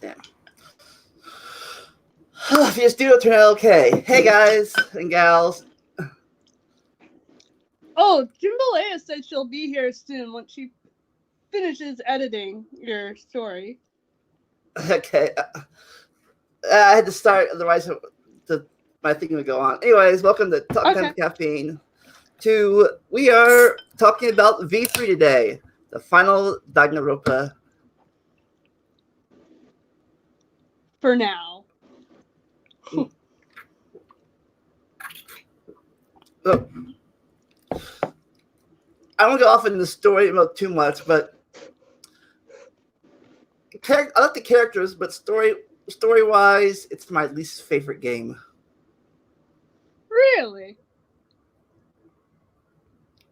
Damn. Your studio turned out okay. Hey guys and gals. Oh, Kimbalea said she'll be here soon once she finishes editing your story. Okay. I had to start, otherwise my thing would go on. Anyways, welcome to Talk Time with Caffeine. We are talking about V3 today, the final Danganronpa. For now. Look, I won't go off into the story about too much, but I like the characters, but story-wise, it's my least favorite game. Really?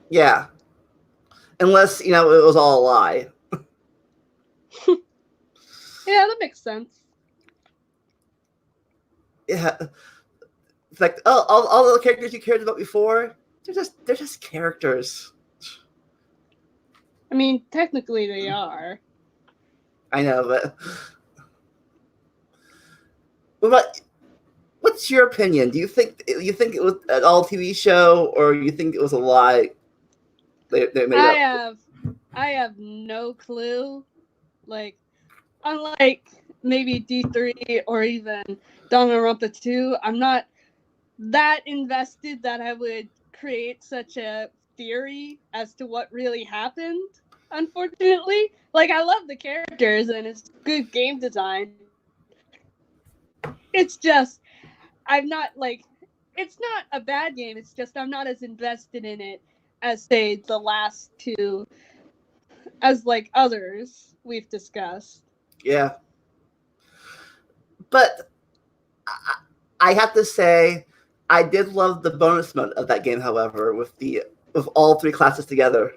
Yeah. Unless, it was all a lie. Yeah, that makes sense. Yeah. It's like, all the characters you cared about before, they're just characters. I mean, technically they are. I know, but what's your opinion? Do you think it was an all TV show, or you think it was a lie they made up? I have no clue. Like, unlike maybe D3 or even Danganronpa 2, I'm not that invested that I would create such a theory as to what really happened, unfortunately. Like, I love the characters and it's good game design. It's just, I'm not, like, it's not a bad game, it's just I'm not as invested in it as, say, the last two, as, like, others we've discussed. Yeah. But I have to say, I did love the bonus mode of that game, however, with all three classes together.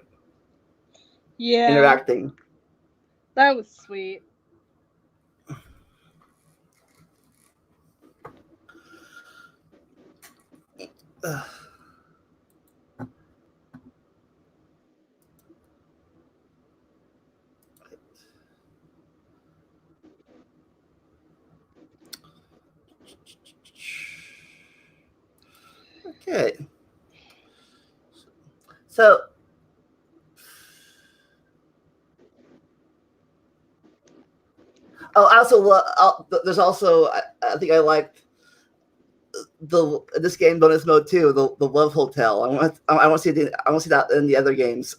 Yeah. Interacting. That was sweet. Okay. So, there's also I think I liked this game bonus mode too, the Love Hotel. I want to see that in the other games.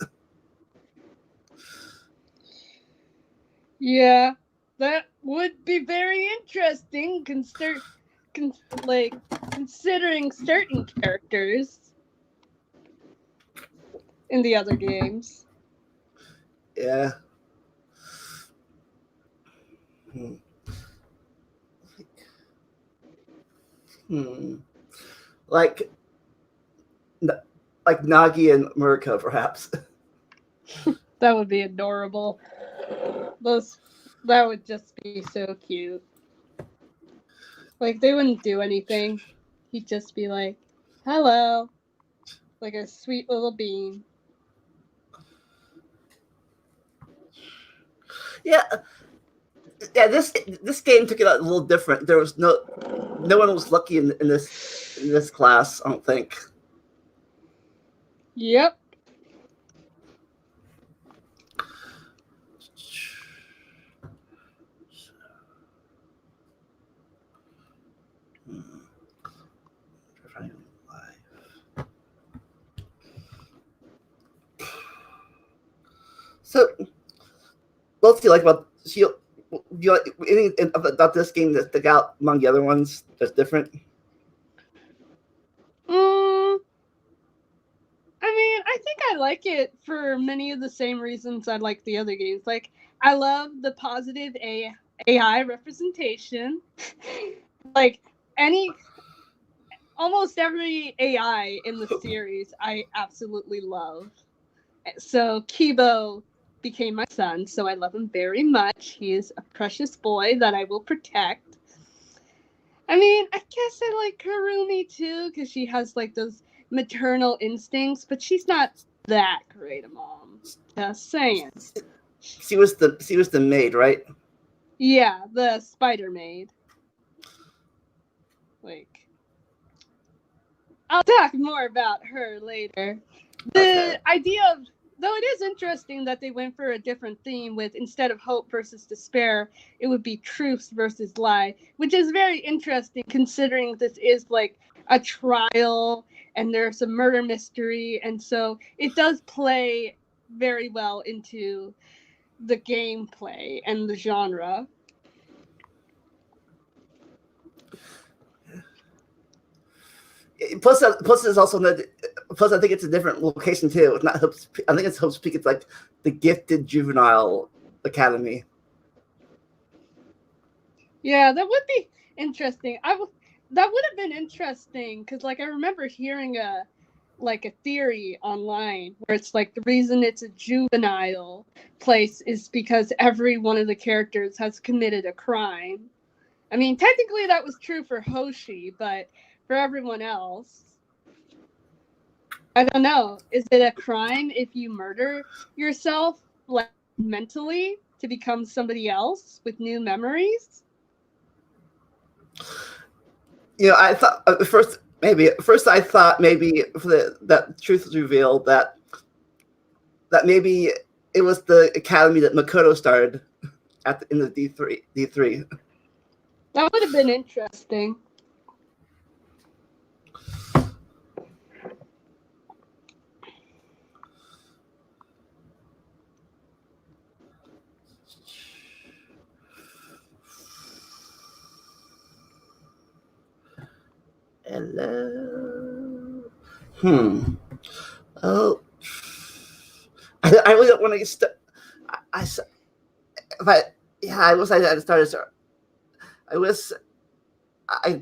Yeah, that would be very interesting, considering certain characters in the other games. Yeah. Like Nagi and Murika, perhaps. That would be adorable. That would just be so cute. Like, they wouldn't do anything. He'd just be like, hello. Like a sweet little bean. Yeah. Yeah, this game took it out a little different. There was no one was lucky in this class, I don't think. Yep. So, what else do you like about do you like anything about this game that stuck out among the other ones that's different? I mean, I think I like it for many of the same reasons I like the other games. Like, I love the positive AI representation. Like, almost every AI in the series I absolutely love. So Kibo became my son, so I love him very much. He is a precious boy that I will protect. I mean, I guess I like Karumi too, because she has like those maternal instincts, but she's not that great a mom. Just saying. She was the maid, right? Yeah, the spider maid. Like, I'll talk more about her later. Okay. The idea of, though it is interesting that they went for a different theme with, instead of hope versus despair, it would be truth versus lie, which is very interesting considering this is like a trial and there's a murder mystery, and so it does play very well into the gameplay and the genre. Plus, it's also not. Plus, I think it's a different location too. It's not Hope's. I think it's Hope's Peak. It's like the Gifted Juvenile Academy. Yeah, that would be interesting. That would have been interesting because, like, I remember hearing a theory online where it's like the reason it's a juvenile place is because every one of the characters has committed a crime. I mean, technically that was true for Hoshi, but for everyone else, I don't know. Is it a crime if you murder yourself, like, mentally to become somebody else with new memories? I thought at first I thought maybe that truth was revealed that maybe it was the academy that Makoto started in the D3. That would have been interesting. Hello. Oh, I really don't want to get stuck. I wish I had started. I wish I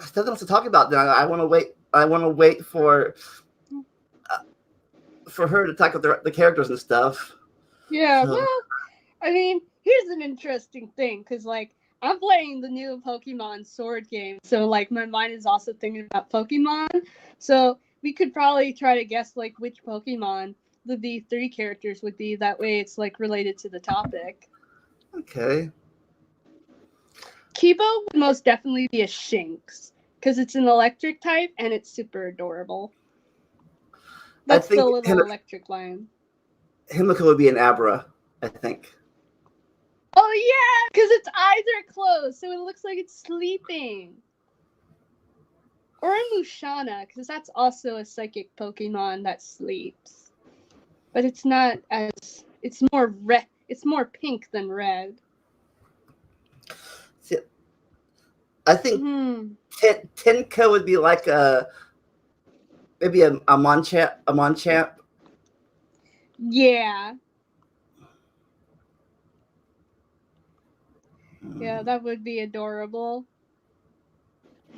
still don't know what to talk about. Now I want to wait. I want to wait for her to talk about the characters and stuff. Yeah, so. Well, I mean, here's an interesting thing, because, like, I'm playing the new Pokemon Sword game, so, like, my mind is also thinking about Pokemon, so we could probably try to guess, like, which Pokemon the V3 characters would be. That way it's, like, related to the topic. Okay. Kibo would most definitely be a Shinx, because it's an electric type, and it's super adorable. That's the little electric lion. Himiko would be an Abra, I think. Oh, yeah, because its eyes are closed, so it looks like it's sleeping. Or a Mushana, because that's also a psychic Pokemon that sleeps. But it's not as... It's more red. It's more pink than red. See, I think Tenka would be like maybe a Monchamp. Yeah. Yeah, that would be adorable.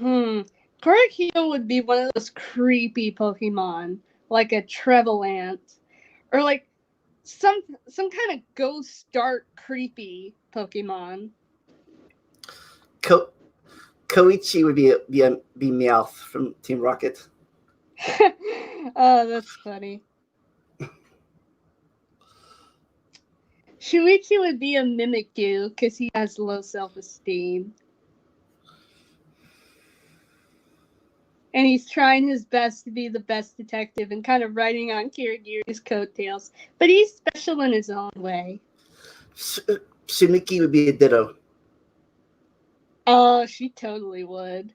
Korakio would be one of those creepy Pokemon, like a Trevalant, or like some kind of ghost dark creepy Pokemon. Koichi would be Meowth from Team Rocket. Oh, that's funny. Shuichi would be a Mimikyu because he has low self-esteem. And he's trying his best to be the best detective and kind of riding on Kirigiri's coattails. But he's special in his own way. Sumiki would be a Ditto. Oh, she totally would.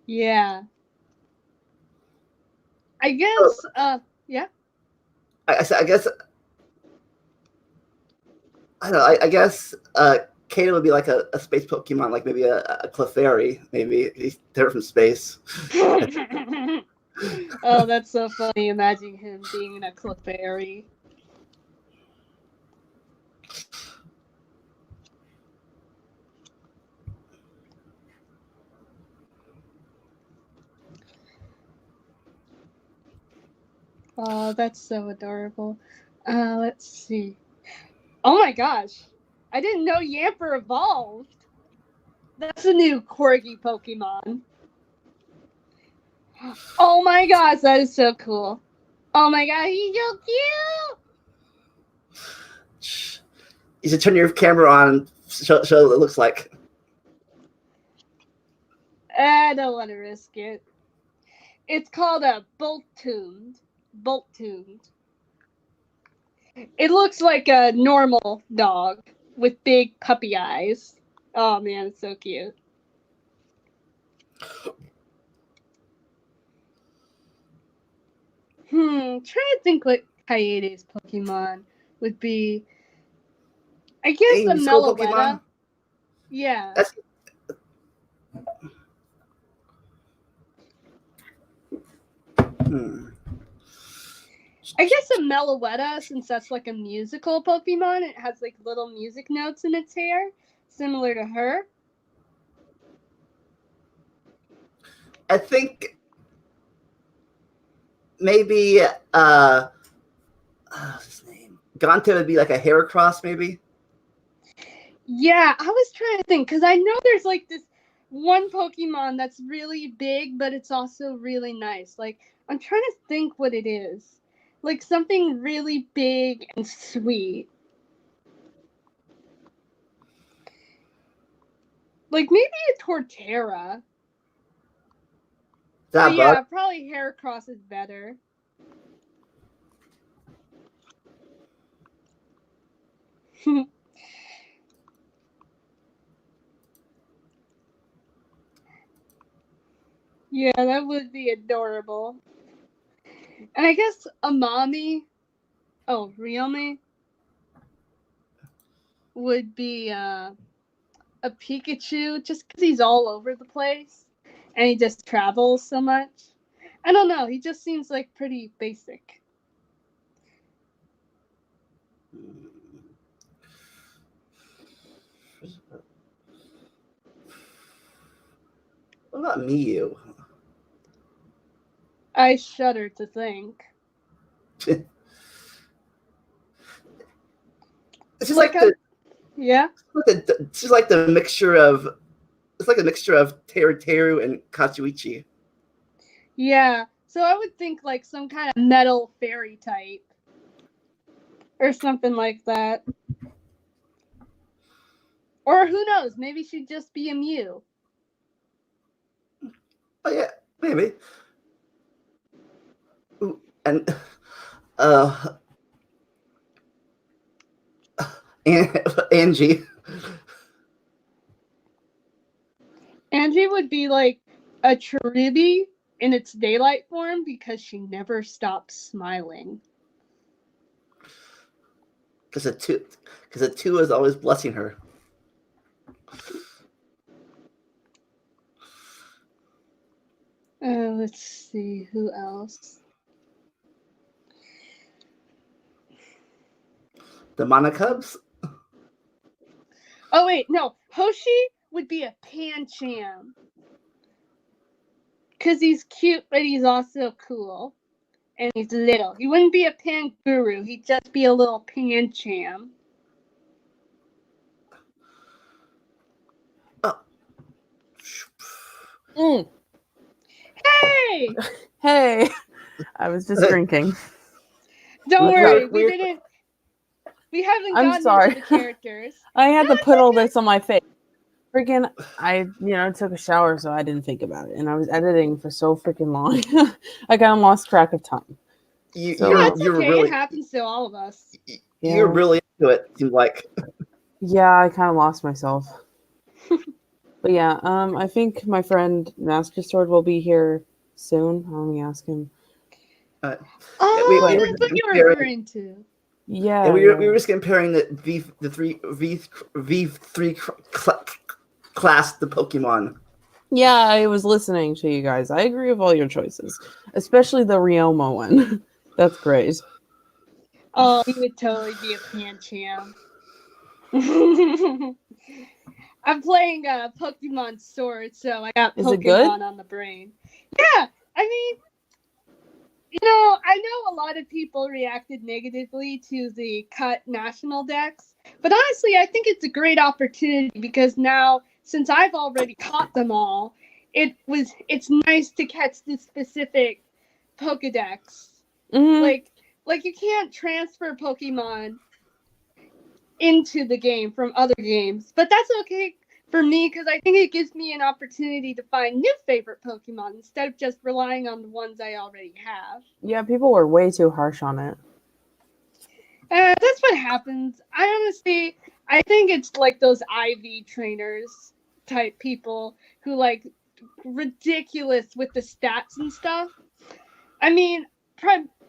Yeah. I guess, yeah. I guess, I don't know, I guess Kato would be like a space Pokemon, like maybe a Clefairy, maybe. He's there from space. Oh, that's so funny, imagining him being a Clefairy. Oh, that's so adorable. Let's see. Oh my gosh. I didn't know Yamper evolved. That's a new Corgi Pokemon. Oh my gosh, that is so cool. Oh my god, he's so cute! You should turn your camera on and show what it looks like. I don't want to risk it. It's called a Bolt-tuned. Bolt-tuned. It looks like a normal dog with big puppy eyes. Oh man, it's so cute. Trying to think what Kaede's Pokemon would be. I guess a Meloetta. Yeah. That's... I guess a Meloetta, since that's like a musical Pokemon. It has like little music notes in its hair, similar to her. I think maybe what's his name? Gonta would be like a Heracross, maybe. Yeah, I was trying to think because I know there's like this one Pokemon that's really big, but it's also really nice. Like I'm trying to think what it is. Like something really big and sweet. Like maybe a Torterra. But yeah, probably Heracross is better. Yeah, that would be adorable. And I guess a mommy, Realme, would be a Pikachu just because he's all over the place and he just travels so much. I don't know, he just seems like pretty basic. What about Mew? I shudder to think. It's just like the yeah. It's just like the mixture of it's like a mixture of Teru and Katsuichi. Yeah, so I would think like some kind of metal fairy type or something like that. Or who knows? Maybe she'd just be a Mew. Oh yeah, maybe. Ooh, and Angie. Angie would be like a Cherubi in its daylight form because she never stops smiling. Because the two is always blessing her. Let's see who else. The Monocubs. Oh wait, no, Hoshi would be a Pancham. Because he's cute, but he's also cool. And he's little. He wouldn't be a Panguru. He'd just be a little Pancham. Oh. Hey! Hey! I was just drinking. Don't worry, we haven't gotten sorry. into the characters. I had to put all this on my face. Freaking, I took a shower, so I didn't think about it, and I was editing for so freaking long. I kind of lost track of time. It's okay. Really, it happens to all of us. You're really into it. Seems like. Yeah, I kind of lost myself. But yeah, I think my friend Master Sword will be here soon. Let me ask him. That's what you were referring to. Yeah, and we were just comparing the V3 class, the Pokemon. Yeah, I was listening to you guys. I agree with all your choices, especially the Ryomo one. That's great. Oh, he would totally be a Pancham. I'm playing Pokemon Sword, so I got Pokemon on the brain. Yeah, I mean, I know a lot of people reacted negatively to the cut national decks, but honestly, I think it's a great opportunity because now, since I've already caught them all, it's nice to catch the specific Pokedex. Mhm. Like you can't transfer Pokemon into the game from other games, but that's okay for me because I think it gives me an opportunity to find new favorite Pokemon instead of just relying on the ones I already have. Yeah, people were way too harsh on it. That's what happens. I think it's like those IV trainers type people who like ridiculous with the stats and stuff. I mean,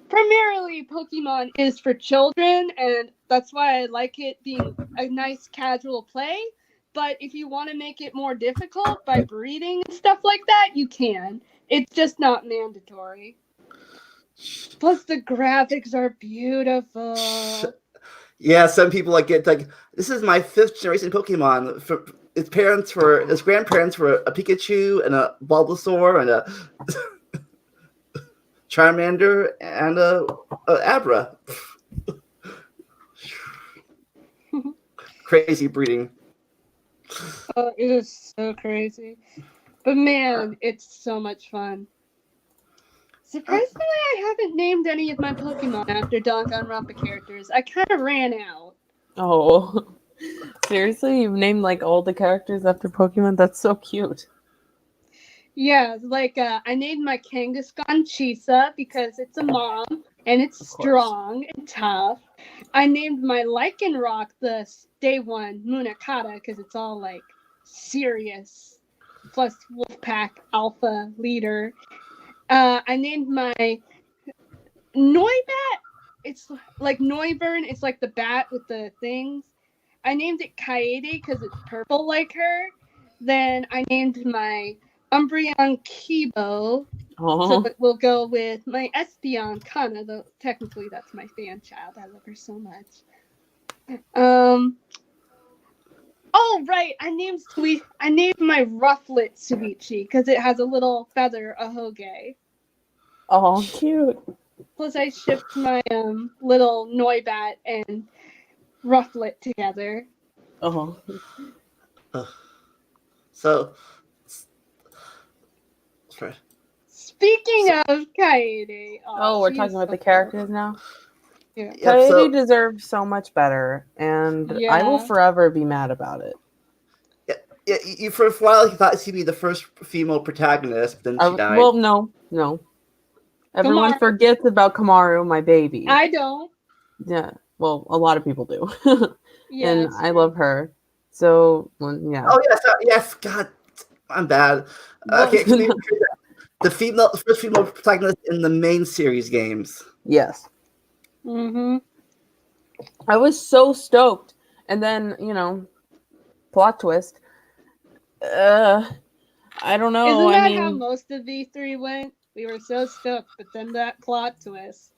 primarily Pokemon is for children, and that's why I like it being a nice casual play. But if you want to make it more difficult by breeding and stuff like that, you can. It's just not mandatory. Plus, the graphics are beautiful. Yeah, some people like it like this is my 5th generation Pokemon. His grandparents were a Pikachu and a Bulbasaur and a Charmander and a Abra. Crazy breeding. Oh, it is so crazy. But man, it's so much fun. Surprisingly, I haven't named any of my Pokemon after Danganronpa characters. I kind of ran out. Oh, seriously? You've named like all the characters after Pokemon? That's so cute. Yeah, like I named my Kangaskhan Chisa because it's a mom and it's strong and tough. I named my Lycanroc the day one Munakata because it's all like serious, plus Wolfpack Alpha leader. I named my Noibat. It's like Noivern. It's like the bat with the things. I named it Kaede because it's purple like her. Then I named my Umbreon Kibo. So it will go with my Espeon Kana, though technically that's my fan child. I love her so much. Oh right, I named my Rufflet Suichi because it has a little feather, a Hoge. Oh, cute. Plus, I shipped my little Noibat and Rufflet together. Oh. So, Speaking of Kaede, we're talking about the characters now. Yeah. Kaede deserves so much better, and I will forever be mad about it. Yeah, for a while you thought she'd be the first female protagonist, but then she died. Well, no. Everyone forgets about Kamaru, my baby. I don't. Yeah, well, a lot of people do. And I love her. So, yeah. Oh, yes, God, I'm bad. Okay, the first female protagonist in the main series games. Yes. Mm-hmm. I was so stoked. And then, plot twist. I don't know. Isn't that how most of V3 went? We were so stoked, but then that plot twist.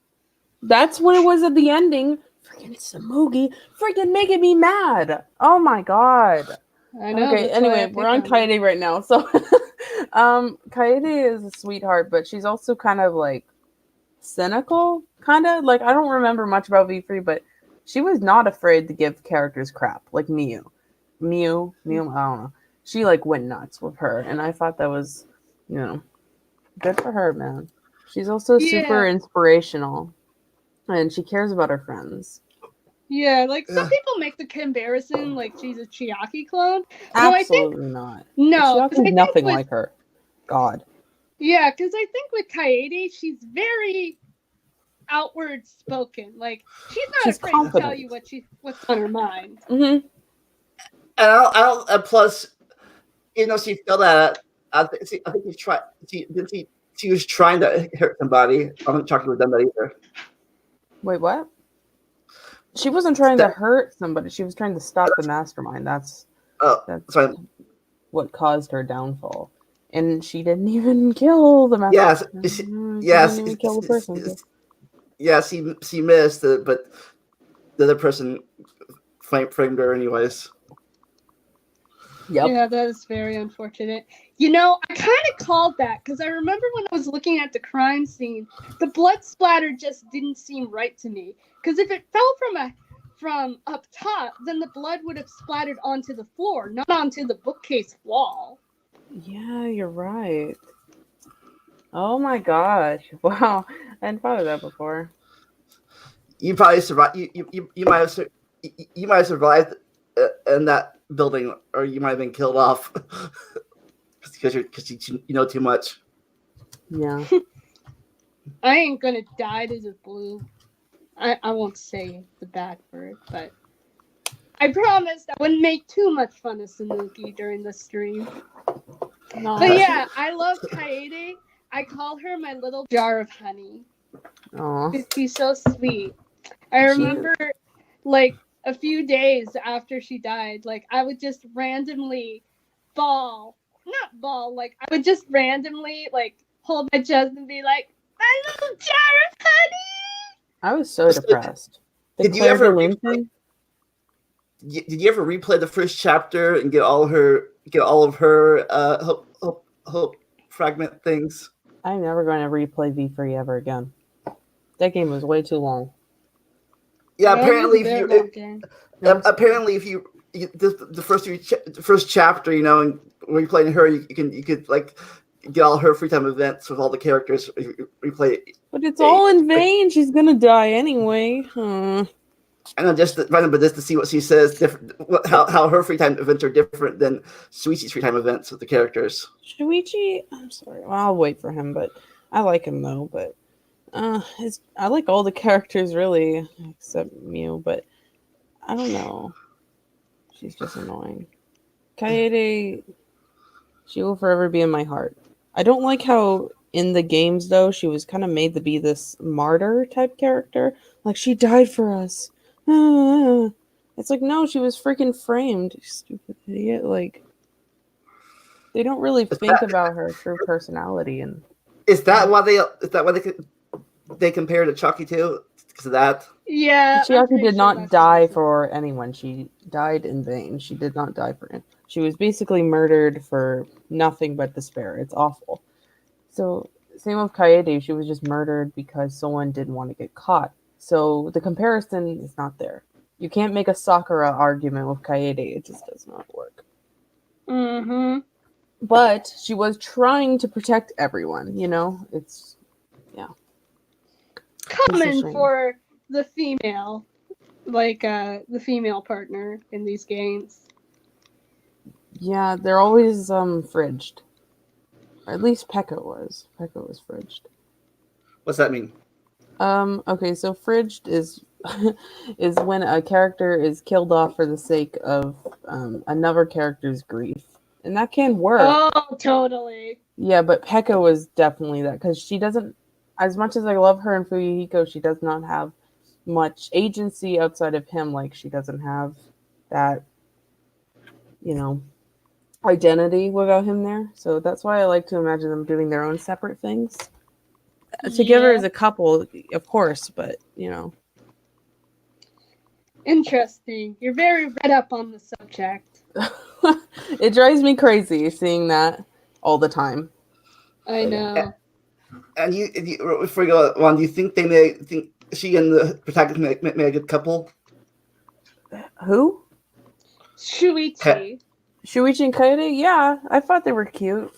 That's what it was at the ending. Freaking Samugi. Freaking making me mad. Oh my god. I know. Okay, anyway, we're on Kaede right now. So, Kaede is a sweetheart, but she's also kind of like cynical. Kind of. Like, I don't remember much about V3, but she was not afraid to give characters crap. Like Mew, I don't know. She like went nuts with her, and I thought that was, good for her, man. She's also super inspirational, and she cares about her friends. Yeah, like some people make the comparison like she's a Chiaki clone. Absolutely not. No, Chiaki's nothing like her. God. Yeah, because I think with Kaede, she's very outward spoken. Like she's afraid confident to tell you what's on her mind. Mm-hmm. And plus, she felt that. I think she was trying to hurt somebody. I haven't talked with them that either. Wait, what? She wasn't trying to hurt somebody. She was trying to stop the mastermind. That's what caused her downfall. And she didn't even kill the mastermind. Yes. She didn't even kill the person. Yes, she missed, but the other person framed her anyways. Yep. Yeah, that is very unfortunate. You know, I kind of called that because I remember when I was looking at the crime scene, the blood splatter just didn't seem right to me. Because if it fell from up top, then the blood would have splattered onto the floor, not onto the bookcase wall. Yeah, you're right. Oh my gosh! Wow, I hadn't thought of that before. You probably survived. You might have you might have survived in that building, or you might have been killed off because you know too much. Yeah. I ain't gonna die to the blue. I won't say the bad word, but I promised I wouldn't make too much fun of Sanuki during the stream. No. But yeah, I love Kaede. I call her my little jar of honey. Aw. She's so sweet. I remember, like, a few days after she died, like, I would just randomly like, I would just randomly, like, hold my chest and be like, my little jar of honey! I was so depressed. The Did you Claire ever Balloon thing? Did you ever replay the first chapter and get all of her hope fragment things? I'm never going to replay V3 ever again. That game was way too long. Yeah, That apparently was a if very you long game. apparently if you the first chapter, you know, and when you're playing her, you could like get all her free time events with all the characters. Replay it. But it's all in vain. She's gonna die anyway. I know just but just to see what she says, different how her free time events are different than Suichi's free time events with the characters. Shuichi, I'm sorry. Well, I'll wait for him, but I like him though. But I like all the characters really, except Mew. But I don't know. She's just annoying. Kaede, she will forever be in my heart. I don't like how in the games though she was kind of made to be this martyr type character. Like she died for us. It's like no, she was freaking framed. You stupid idiot. Like they don't really think about her true personality and. Is that why they compare to Chucky too? Because of that. Yeah. She actually did not die for anyone. She died in vain. She did not die for it. She was basically murdered for nothing but despair. It's awful. So same with Kaede. She was just murdered because someone didn't want to get caught. So the comparison is not there. You can't make a Sakura argument with Kaede. It just does not work. Mm-hmm. But she was trying to protect everyone, you know? It's, yeah. Common for the female, like, the female partner in these games. Yeah, they're always, fridged. Or at least Pekka was. Pekka was fridged. What's that mean? Okay, so fridged is is when a character is killed off for the sake of another character's grief. And that can work. Oh, totally. Yeah, but Pekka was definitely that because she doesn't, as much as I love her in Fuyuhiko, she does not have much agency outside of him. Like she doesn't have that, you know, identity without him there. So that's why I like to imagine them doing their own separate things. Together as a couple, of course, but you know. Interesting. You're very read up on the subject. It drives me crazy seeing that all the time. I know. And before you go on, do you think she and the protagonist made a good couple? Who? Shuichi. Shuichi and Kaede? Yeah, I thought they were cute.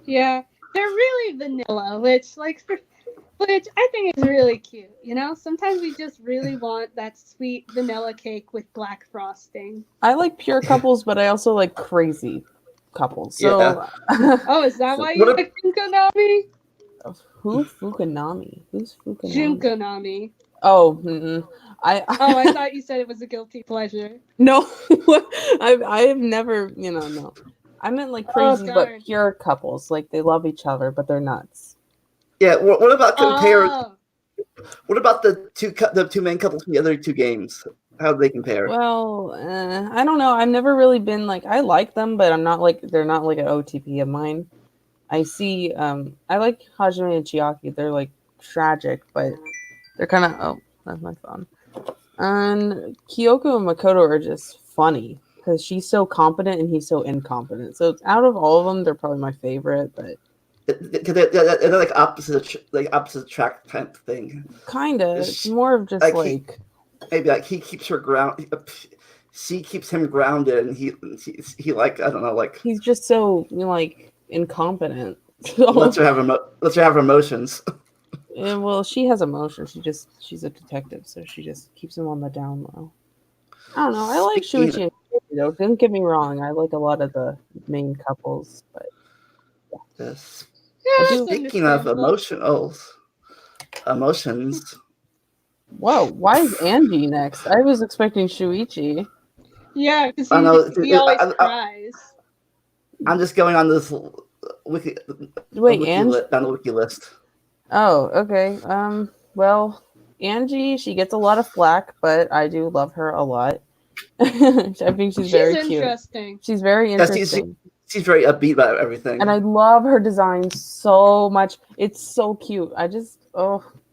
Yeah, they're really vanilla, which I think is really cute. You know, sometimes we just really want that sweet vanilla cake with black frosting. I like pure couples, but I also like crazy couples. So, yeah. Oh, is that why you like Funkonami? Who's Fukunami? Who's Fukunami? Junkonami. Oh, I thought you said it was a guilty pleasure. No, I have never, no. I meant like crazy, but pure couples. Like they love each other, but they're nuts. Yeah. What about compare? What about the two main couples from the other two games? How do they compare? Well, I don't know. I've never really been like I like them, but I'm not like they're not like an OTP of mine. I see. I like Hajime and Chiaki. They're like tragic, but they're kind of. Oh, that's my phone. And Kyoko and Makoto are just funny because she's so competent and he's so incompetent. So out of all of them, they're probably my favorite. But because they're like opposite track kind of thing. kind of, it's more of just like maybe like he keeps her ground. She keeps him grounded, and he like I don't know, like he's just so like incompetent. So, lets her have emotions. and, well, she has emotions. She's a detective, so she just keeps him on the down low. I don't know. I like Shuichi and Kyoji, though. Don't get me wrong. I like a lot of the main couples, but Yes. Yeah, Speaking of emotions. Whoa, why is Angie next? I was expecting Shuichi. Yeah, because he always cries. I'm just going on this wiki. Wait, Angie on the wiki list. Oh, okay. Well, Angie, she gets a lot of flack, but I do love her a lot. I think she's very cute. Interesting. She's very interesting. She's very upbeat about everything. And I love her design so much. It's so cute. This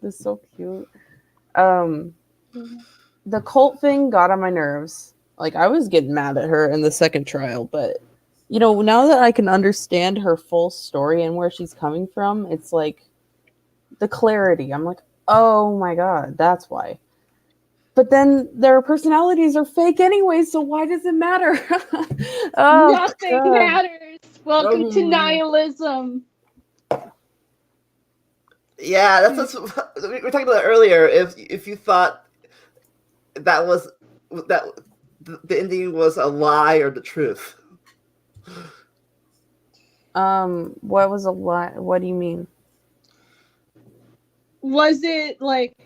is so cute. The cult thing got on my nerves. Like, I was getting mad at her in the second trial, but now that I can understand her full story and where she's coming from, it's like the clarity. I'm like, oh my god, that's why. But then their personalities are fake anyway, so why does it matter? Nothing matters. Welcome to nihilism. Yeah, that's what we were talking about earlier. If you thought that the ending was a lie or the truth. What was a lie? What do you mean? Was it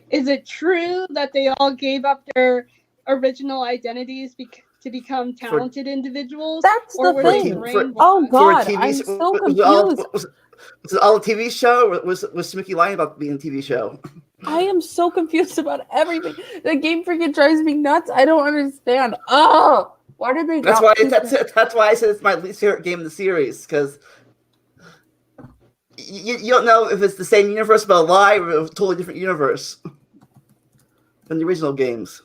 is it true that they all gave up their original identities to become talented individuals? That's the thing. Oh god, I'm so confused. Was it all a TV show, or was Smokey lying about being a TV show? I am so confused about everything. The game freaking drives me nuts. I don't understand. Oh, why did they? That's why I said it's my least favorite game in the series, because you don't know if it's the same universe but a lie or a totally different universe than the original games.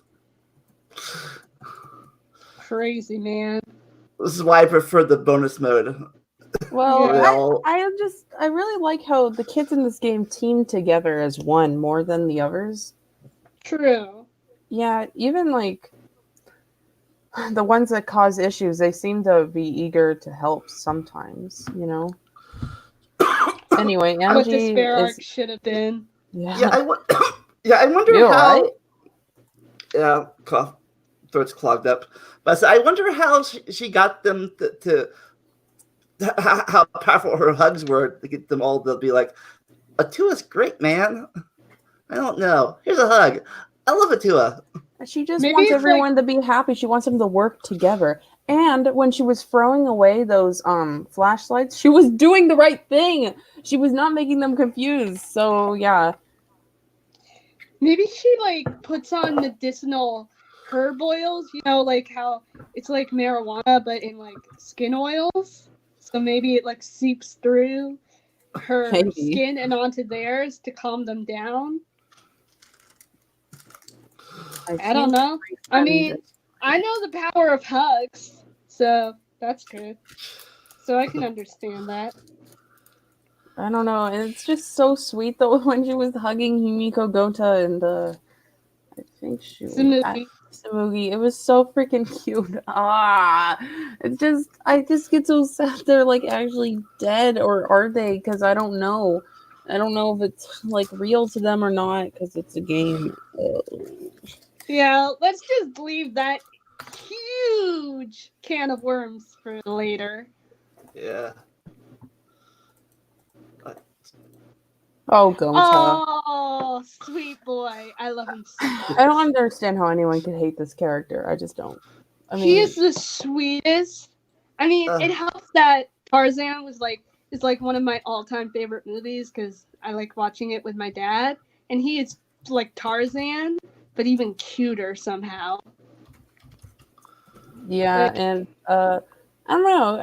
Crazy, man. This is why I prefer the bonus mode. Well, I really like how the kids in this game team together as one more than the others. True. Yeah, even like the ones that cause issues, they seem to be eager to help sometimes, Anyway, Angie what this fair arc should have been. Yeah, I wonder how. Right? Yeah, throat's clogged up. But I wonder how she got them to how powerful her hugs were to get them all to be like, Atua's great, man. I don't know. Here's a hug. I love Atua. She just wants everyone to be happy. She wants them to work together. And when she was throwing away those flashlights, she was doing the right thing. She was not making them confused. So yeah. Maybe she puts on medicinal herb oils, like how it's like marijuana but in skin oils. So maybe it seeps through her skin and onto theirs to calm them down. I don't know. I mean, I know the power of hugs, so that's good. So I can understand that. I don't know. It's just so sweet though when she was hugging Himiko Gota and I think she was Samugi. It was so freaking cute. I just get so sad they're actually dead, or are they? Because I don't know. I don't know if it's real to them or not because it's a game. Yeah, let's just leave that huge can of worms for later. Yeah. Oh, Gomta. Oh, sweet boy. I love him so much. I don't understand how anyone could hate this character. I just don't. He is the sweetest. I mean, it helps that Tarzan is one of my all-time favorite movies because I like watching it with my dad. And he is like Tarzan, but even cuter somehow. Yeah, and I don't know.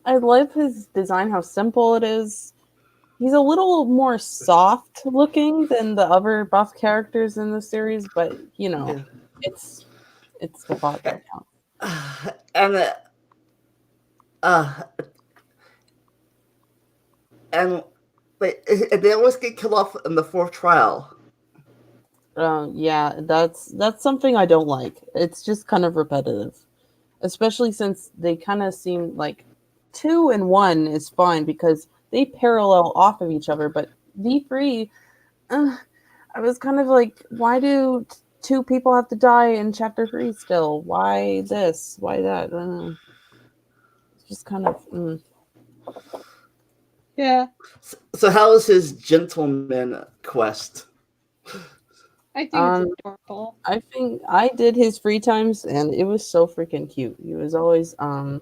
I love his design, how simple it is. He's a little more soft looking than the other buff characters in the series, but it's the plot that counts. and uh, and they always get killed off in the fourth trial. Yeah, that's something I don't like. It's just kind of repetitive, especially since they kind of seem like 2 and 1 is fine because they parallel off of each other. But V3, I was kind of like, why do 2 people have to die in chapter 3 still? Why this? Why that? It's just kind of. Yeah. So how is his gentleman quest? I think it's adorable. I think I did his free times, and it was so freaking cute. He was always helping.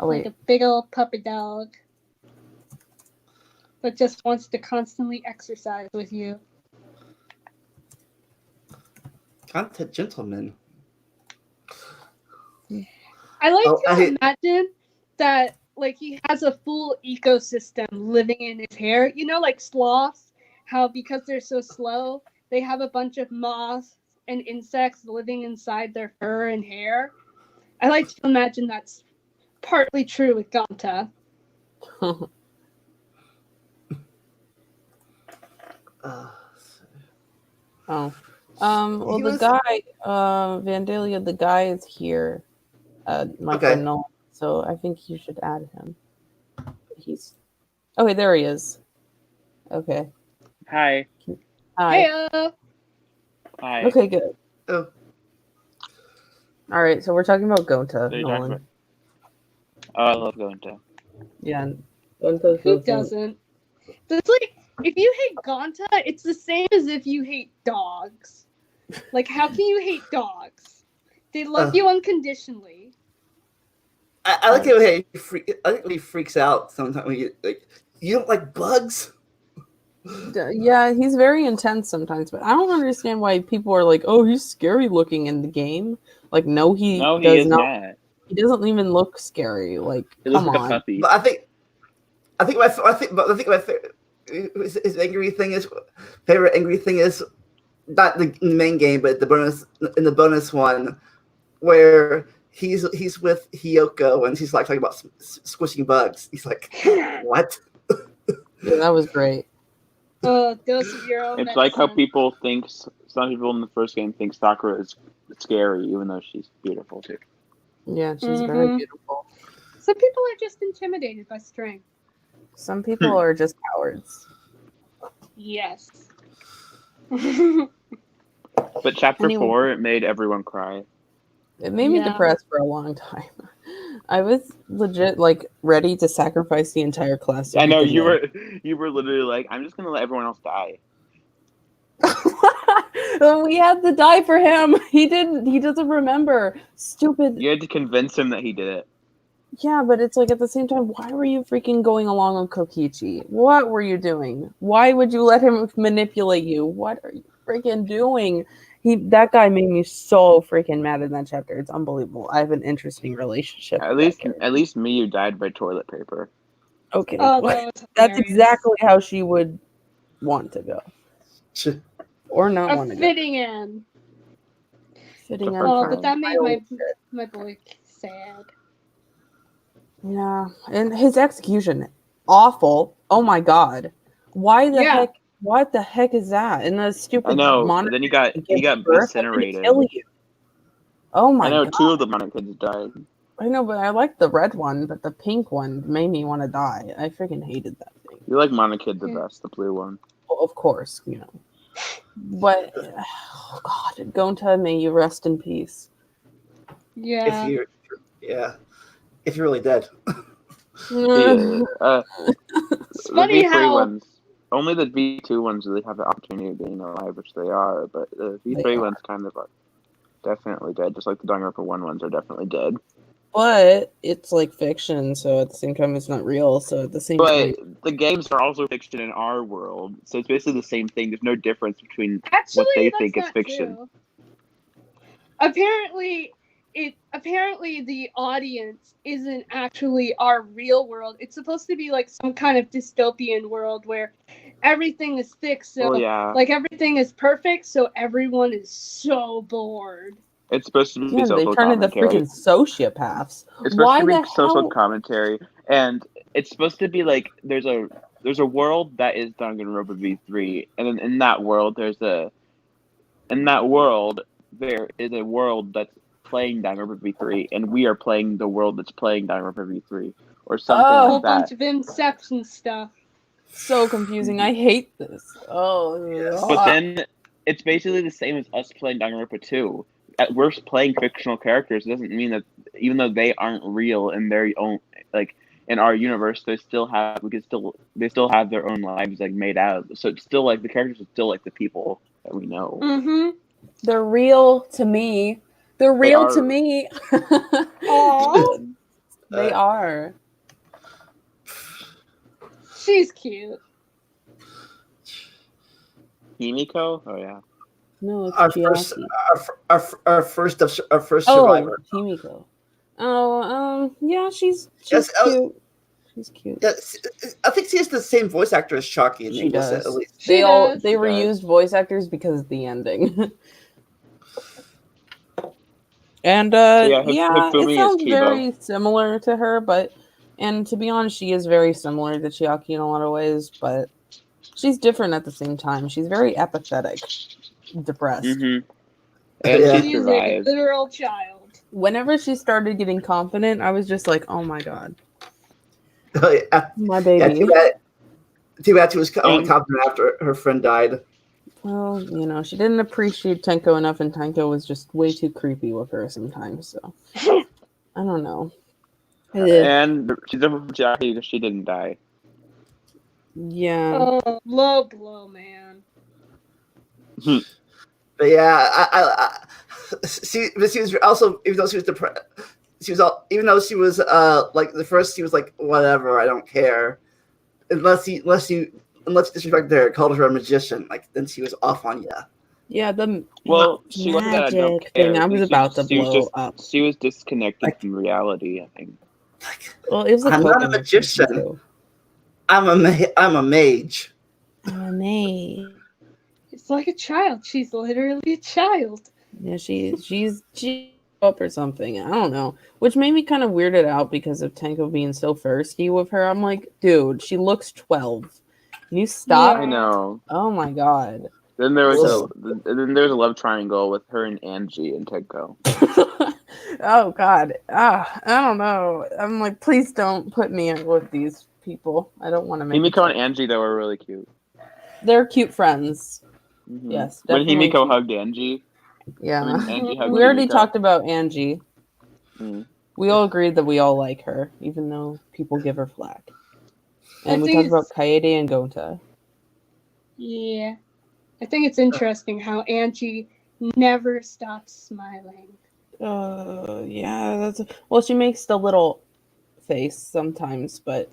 Oh wait, like a big old puppy dog that just wants to constantly exercise with you. Content gentleman. I like to imagine that like he has a full ecosystem living in his hair. You know, like sloths, how because they're so slow, they have a bunch of moths and insects living inside their fur and hair. I like to imagine that's partly true with Ganta. oh. Well, the guy, Vandalia, the guy is here. My friend Nolan. So I think you should add him. Okay, there he is. Okay. Hi. Hi. Hey. Hi. Okay, good. Oh. All right, so we're talking about Gonta, Nolan. Oh, I love Gonta. Yeah. Who doesn't? It's like, if you hate Gonta, it's the same as if you hate dogs. Like, how can you hate dogs? They love you unconditionally. I like it when he freaks out sometimes. When you don't like bugs? Yeah, he's very intense sometimes, but I don't understand why people are like, "Oh, he's scary looking in the game." Like, no, he does not. He doesn't even look scary. Like, come on. Like a puppy. But I think my favorite, his favorite angry thing is not the main game, but the bonus one where he's with Hiyoko and she's like talking about squishing bugs. He's like, what? Yeah, that was great. Dose of your own It's medicine. like how people think, some people in the first game think Sakura is scary, even though she's beautiful too. Yeah, she's very beautiful. Some people are just intimidated by strength. Some people are just cowards. Yes. But chapter 4, it made everyone cry. It made me depressed for a long time. I was legit like ready to sacrifice the entire class. I know you were literally like, I'm just gonna let everyone else die. We had to die for him. He doesn't remember. Stupid. You had to convince him that he did it. Yeah, but it's like at the same time, why were you freaking going along with Kokichi? What were you doing? Why would you let him manipulate you? What are you freaking doing? That guy made me so freaking mad in that chapter. It's unbelievable. I have an interesting relationship. At least Miyu died by toilet paper. Okay. That's exactly how she would want to go. Or not want to go. Fitting in. Fitting in. Oh, but that made my boy sad. Yeah. And his execution, awful. Oh my god. Why the heck? What the heck is that? And the stupid I know. monitor. Then he got incinerated. Kill you. Oh my god. I know 2 of the monitor kids died. I know, but I like the red one, but the pink one made me want to die. I freaking hated that thing. You like Monokid the best, the blue one. Well, of course, you know. But oh god, Gonta, may you rest in peace. Yeah. If you're really dead. It's funny how ones, only the V2 ones really have the opportunity of being alive, which they are, but the V3 ones kind of are definitely dead, just like the Danganronpa 1 ones are definitely dead. But it's like fiction, so at the same time it's not real, so at the same time... But the games are also fiction in our world, so it's basically the same thing. There's no difference between what they think is fiction. True. Apparently the audience isn't actually our real world. It's supposed to be like some kind of dystopian world where everything is fixed, so Well, yeah. like everything is perfect, so everyone is so bored. It's supposed to be Yeah, they social turn into commentary. freaking sociopaths. It's supposed Why to be the social hell? commentary, and it's supposed to be like there's a world that is Danganronpa V3, and then in that world there is a world that's playing Danganronpa V3, and we are playing the world that's playing Danganronpa V3, or something Oh. A whole like that. bunch of Inception stuff. So confusing. I hate this. Oh. But then it's basically the same as us playing Danganronpa 2. We're playing fictional characters. It doesn't mean that even though they aren't real in their own like in our universe, they still have their own lives like made out. So it's still like the characters are still like the people that we know. Mm-hmm. They're real to me. They're real to are. me. Aww. They are. She's cute. Himiko? Oh yeah. No, it's Our first, Chiaki. our first survivor. Himiko. Oh, yeah, she's Yes, cute. She's cute. Yeah, I think she has the same voice actor as Chucky in She English, does. at least. She does. They She reused voice actors because of the ending. And Yeah, yeah, it Hifumi is sounds Kibo. very similar to her, and to be honest, she is very similar to Chiaki in a lot of ways, but she's different at the same time. She's very apathetic, depressed. Mm-hmm. And Yeah. she She's a survived. literal child. Whenever she started getting confident, I was just like, oh my god, Yeah, my yeah, baby. too bad she was only And- confident after her friend died. Well, she didn't appreciate Tenko enough, and Tenko was just way too creepy with her sometimes, so I don't know. And she's different from Jackie because she didn't die. Yeah. Oh, low blow, man. But yeah, but she was also, even though she was depressed, even though she was like the first, she was like, whatever, I don't care, unless you disrespected her, called her a magician, like then she was off on you. Yeah, the She wasn't that I don't magic care. thing. I was about to She was blow just up. she was disconnected Like- from reality. I think. Well, it was a I'm not a coconut magician. too. I'm a mage. I'm a maid. It's like a child. She's literally a child. Yeah, she's up or something. I don't know. Which made me kind of weirded out because of Tenko being so thirsty with her. I'm like, dude, she looks 12. Can you stop? I know. Oh my god. Then there was So- a love triangle with her and Angie and Tenko. Oh god. I don't know. I'm like, please don't put me in with these people. I don't want to make Himiko and Angie though were really cute. They're cute friends. Mhm. Yes, When definitely Himiko cute. hugged Angie. Yeah. I mean, Angie hugged We already Himiko. talked about Angie. Mm. We all agreed that we all like her, even though people give her flack. I And we think talked about it's- Kaede and Gonta. Yeah. I think it's interesting how Angie never stops smiling. Yeah, well, she makes the little face sometimes, but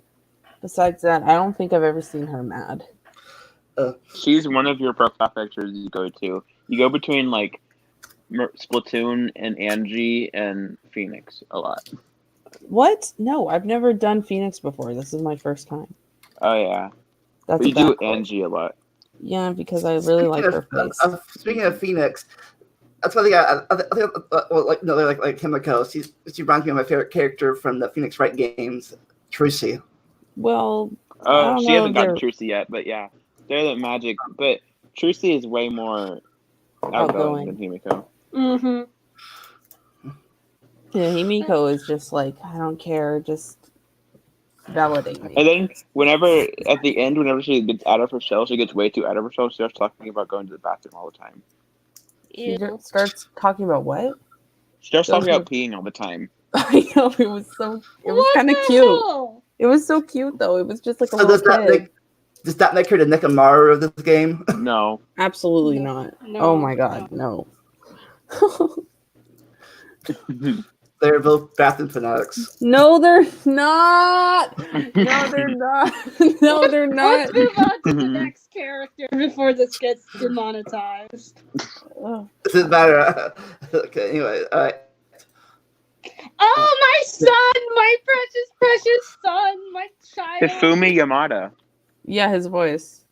besides that, I don't think I've ever seen her mad. She's one of your profile pictures you go to. You go between like Splatoon and Angie and Phoenix a lot. What? No, I've never done Phoenix before. This is my first time. Oh yeah, That's but you a do backward. Angie a lot. Yeah, because I really like her face. Speaking of Phoenix, that's why they got. I think, well, like no, they're like Himiko. She reminds me of my favorite character from the Phoenix Wright games, Trucy. Well, I don't She know hasn't if gotten they're Trucy yet, but yeah, they're the magic. But Trucy is way more outgoing than Himiko. Mm-hmm. yeah, Himiko is just like, I don't care, just validate me. And then whenever at the end, whenever she gets out of her shell, she gets way too out of her shell. She starts talking about going to the bathroom all the time. She just starts talking about what? She starts talking Goes about peeing all the time. I know, it was What kind of the cute. hell? It was so cute though. It was just like a So little kid. does that make her the Nekomaru of this game? No. Absolutely not. No, Oh my god, no. They're both bathroom fanatics. No, they're not. No, they're not. No, they're not. Let's move on to the next character before this gets demonetized. Ugh. It doesn't matter. Okay, anyway, all right. Oh, my son! My precious, precious son! My child! Hifumi Yamada. Yeah, his voice.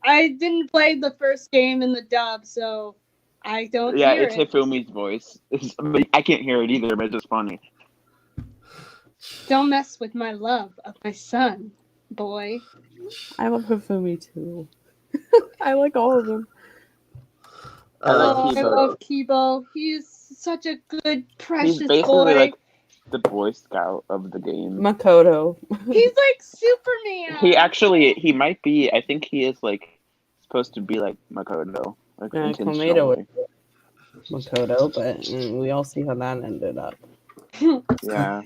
I didn't play the first game in the dub, so I don't Yeah, hear it's it. Hifumi's voice. I can't hear it either, but it's just funny. Don't mess with my love of my son, boy. I love Hifumi too. I like all of them. I like Oh, I Kibo. love Kibo. He's such a good, precious He's basically boy. like the Boy Scout of the game. Makoto. He's like Superman. He might be. I think he is like supposed to be like Makoto, like Yeah, intentionally. Makoto, but we all see how that ended up. Yeah.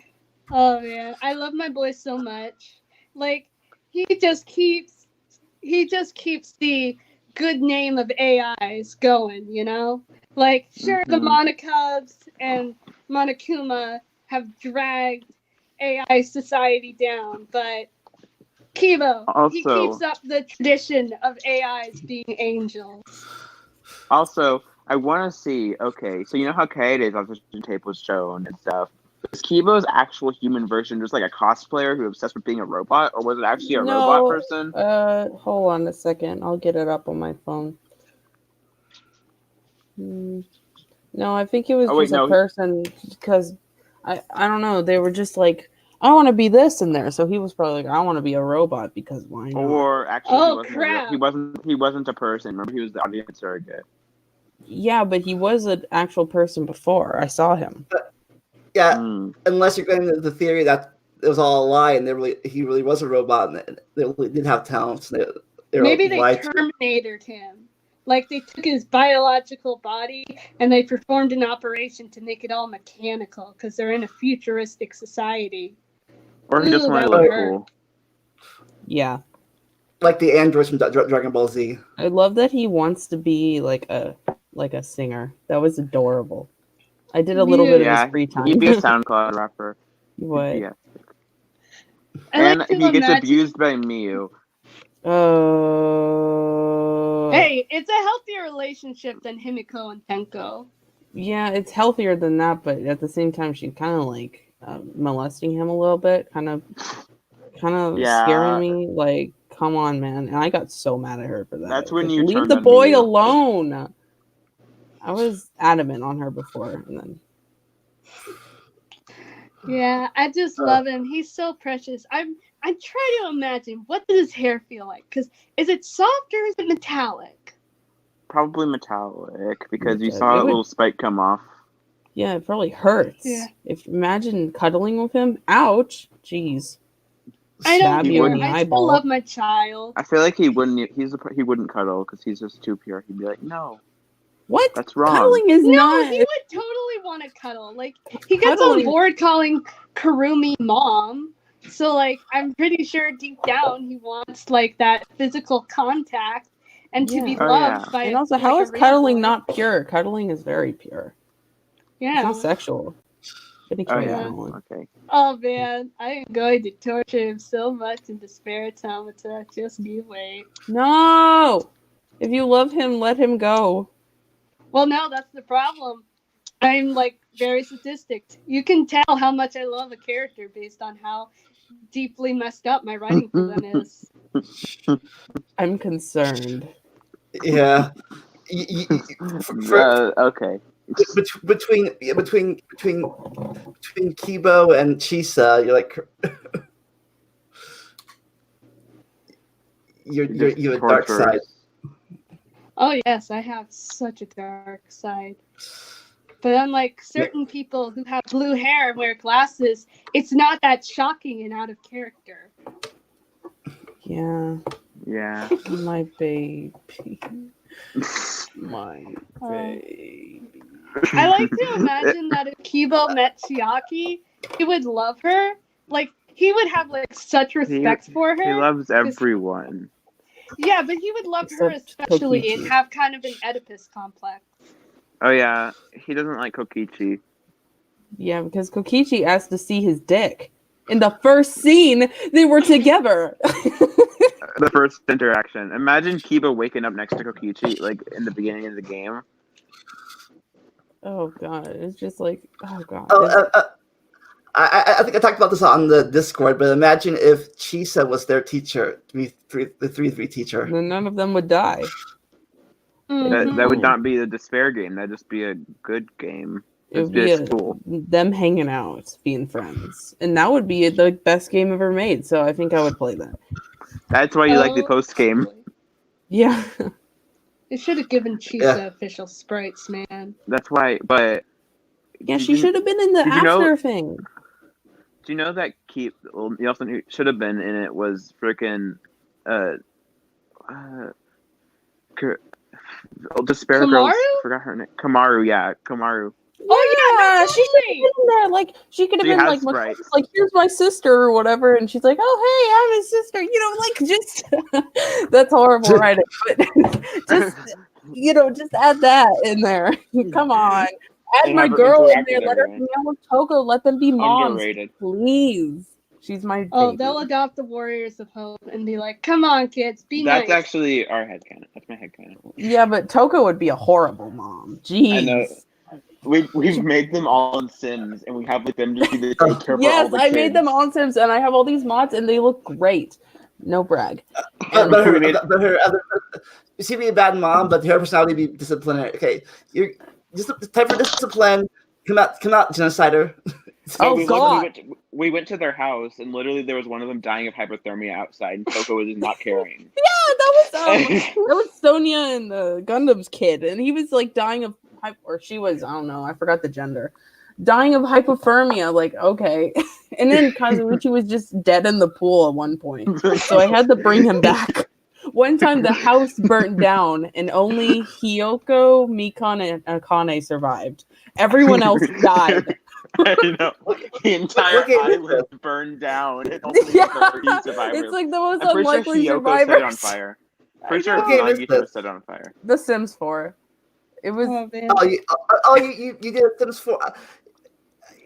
Oh man, I love my boy so much. Like he just keeps the good name of AIs going, you know? Like sure the Monocubs and Monokuma have dragged AI society down, but Kibo, he Also- keeps up the tradition of AIs being angels. Also, I want to see. Okay, so you know how Kaede's audition tape was shown and stuff. Was Kibo's actual human version just like a cosplayer who was obsessed with being a robot, or was it actually a robot person? Hold on a second. I'll get it up on my phone. No, I think it was a person because I don't know. They were just like, I want to be this in there. So he was probably like, I want to be a robot because why not? Or actually, crap. he wasn't a person. Remember, he was the audience surrogate. Yeah, but he was an actual person before. I saw him. Yeah, unless you're going to the theory that it was all a lie and he really was a robot and they really did have talents. Maybe they terminated him. Like they took his biological body and they performed an operation to make it all mechanical because they're in a futuristic society. Or he just wanted to look cool. Yeah. Like the androids from Dragon Ball Z. I love that he wants to be like a singer. That was adorable. I did a little bit of his free time. He'd be a SoundCloud rapper. What? Yeah. And he gets abused by Miu. Hey, it's a healthier relationship than Himiko and Tenko. Yeah, it's healthier than that, but at the same time, she's kind of like molesting him a little bit, kind of scaring me. Like, come on, man! And I got so mad at her for that. That's when you leave the boy alone. I was adamant on her before, and then. Yeah, I just love him. He's so precious. I try to imagine what does his hair feel like? Because is it soft or is it metallic? Probably metallic because you saw a little spike come off. Yeah, it probably hurts. Yeah. Imagine cuddling with him. Ouch. Jeez. I don't care. I still love my child. I feel like he wouldn't. He wouldn't cuddle because he's just too pure. He'd be like, no. What? That's wrong. Cuddling is not. He would totally want to cuddle. Like he gets on board calling Kurumi mom. So like I'm pretty sure deep down he wants like that physical contact and to be loved by. And also, how is cuddling not pure? Cuddling is very pure. Yeah. It's not sexual. Okay. Oh man, I am going to torture him so much in the spare automata. Just you wait. No! If you love him, let him go. Well, no, that's the problem. I'm like very sadistic. You can tell how much I love a character based on how deeply messed up my writing for them is. I'm concerned. Yeah. Okay. Between Kibo and Chisa, you're like you have a dark side. Oh yes, I have such a dark side. But unlike certain people who have blue hair and wear glasses, it's not that shocking and out of character. Yeah. Yeah. My baby. My baby. I like to imagine that if Kibo met Chiaki, he would love her. Like, he would have, like, such respect for her. He loves everyone. Yeah, but he would love her especially Kokichi. And have kind of an Oedipus complex. Oh, yeah. He doesn't like Kokichi. Yeah, because Kokichi asked to see his dick. In the first scene, they were together. The first interaction. Imagine Kiba waking up next to Kokichi, like, in the beginning of the game. Oh, God. It's just like, oh, God. I think I talked about this on the Discord, but imagine if Chisa was their teacher, the 3-3 teacher. Then none of them would die. That would not be a despair game. That'd just be a good game. It would be them hanging out, being friends, and that would be the best game ever made. So I think I would play that. That's why you like the post game. Yeah. They should have given Chisa official sprites, man. That's why, but yeah, she should have been in the after thing. Do you know that the also who should have been in it was freaking Despair Kamaru? Girls. Forgot her name. Kamaru, yeah, Kamaru. Oh yeah, she should have been there. Like she could have been like, here's my sister or whatever, and she's like, oh hey, I'm his sister. Just that's horrible, right? But just add that in there. Come on, add my girl in there. Let her hang out with Togo. Let them be moms, Underrated. please. She's my baby. Oh, they'll adopt the Warriors of Hope and be like, come on, kids, be nice. That's actually our headcanon. That's my headcanon. Yeah, but Toko would be a horrible mom. Jeez. I know. We've made them all in Sims, and we have them just be the daycare. Yes, I made them all in Sims, and I have all these mods, and they look great. No brag. But her other, you see, be a bad mom, but her personality be disciplinary. Okay, you're just the type of discipline. Come out, genocider. So God. We went to their house, and literally there was one of them dying of hypothermia outside, and Coco was just not caring. Yeah, that was Sonia and the Gundam's kid, and he was like dying of or she was, I don't know, I forgot the gender, dying of hypothermia. Like, okay. And then Kazuichi was just dead in the pool at one point, so I had to bring him back. One time the house burnt down, and only Hiyoko, Mikan, and Akane survived. Everyone else died. I know. The entire island burned down. And only 30 survivors. It's like the most I'm unlikely sure survivors. Set it on fire. Pretty sure Nagi set it on fire. The Sims 4. It was. You did Sims 4.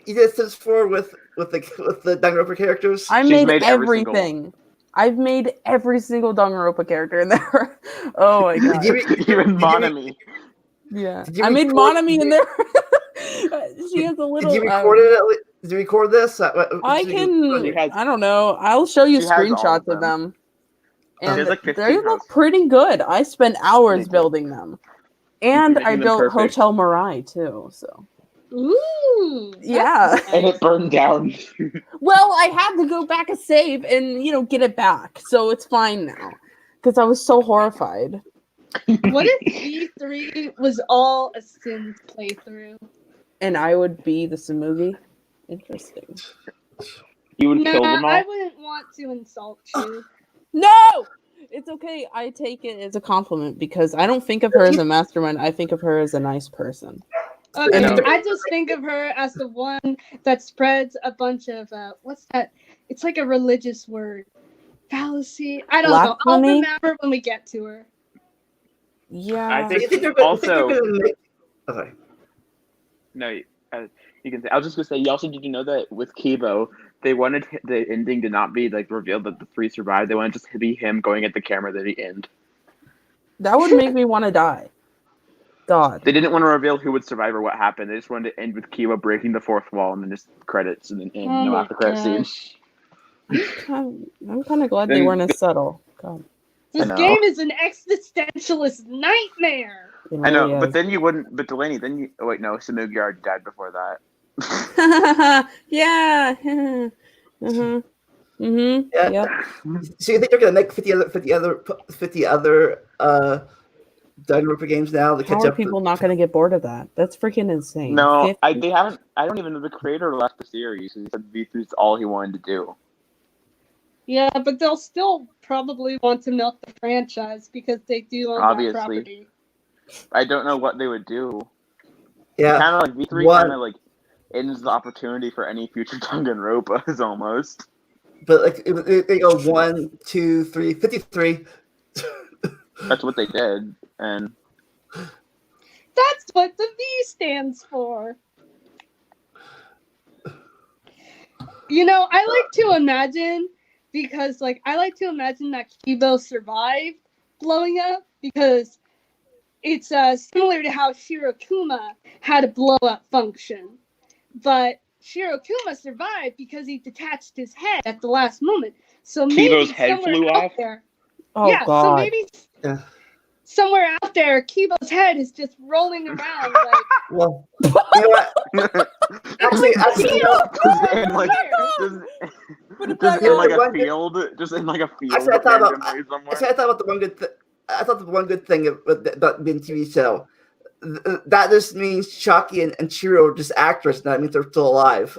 You did Sims 4 with the Danganronpa characters. I made everything. I've made every single Danganronpa character in there. Oh my god. Even Monami. Yeah. I made Monami in there. She has a little. Did you record it? Did you record this? I don't know. I'll show you screenshots of them. And they look pretty good. I spent hours building them. And I built Hotel Mirai too, so. Ooh. Yeah. And it burned down. Well, I had to go back and save and, get it back. So it's fine now. Because I was so horrified. What if V3 was all a Sims playthrough? And I would be the Samugi? Interesting. You would kill them all? I wouldn't want to insult you. No! It's okay. I take it as a compliment because I don't think of her as a mastermind. I think of her as a nice person. Okay, I just think of her as the one that spreads a bunch of what's that? It's like a religious word. Fallacy. I don't know. I'll remember when we get to her. Yeah. I think also. Okay. No, you can say. I was just gonna say. You also did you know that with Kibo, they wanted the ending to not be like revealed that the 3 survived. They wanted just to be him going at the camera at the end. That would make me want to die. God. They didn't want to reveal who would survive or what happened. They just wanted to end with Kiba breaking the 4th wall and then just credits and then end. No after credit scene. I'm kind of glad they weren't as subtle. God. This game is an existentialist nightmare. I know, but then you wouldn't. But Delaney, then you. Oh wait, no, Samugi already died before that. Yeah. Yeah. So you think they're gonna make 50 other Danganronpa games now to catch up? How are people not gonna get bored of that? That's freaking insane. No, they haven't. I don't even know the creator left the series. He said V3's all he wanted to do. Yeah, but they'll still probably want to milk the franchise because they do own that property. I don't know what they would do. Yeah, kind of like V3 kind of like ends the opportunity for any future Danganronpas almost. But like they go 1, 2, 3, 53. That's what they did, and that's what the V stands for. I like to imagine because I like to imagine that Kibo survived blowing up because it's similar to how Shirokuma had a blow up function. But Shirokuma survived because he detached his head at the last moment. So Kibo's maybe head somewhere flew out off? there. Oh yeah, God. so maybe Yeah. somewhere out there, Kibo's head is just rolling around like. Well, you know what? Actually, no. Just in like, Put it just back in on. like a One- field, just in like a field Actually, I thought about. randomly somewhere. Actually, I thought about the one good. I thought the one good thing about being TV show. That just means Chucky and Chiro are just actors. And that means they're still alive.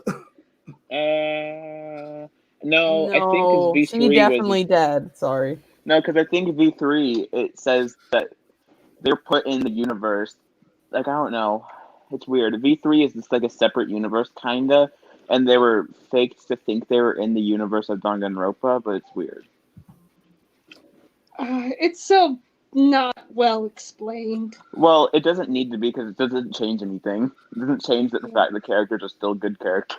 No, I think No, because she V3 definitely was dead. Sorry. no, because I think V3 it says that they're put in the universe. Like I don't know, it's weird. V3 is just like a separate universe, kinda, and they were faked to think they were in the universe of Danganronpa, but it's weird. It's so not well explained. Well, it doesn't need to be because it doesn't change anything. It doesn't change that the fact the characters are still good characters.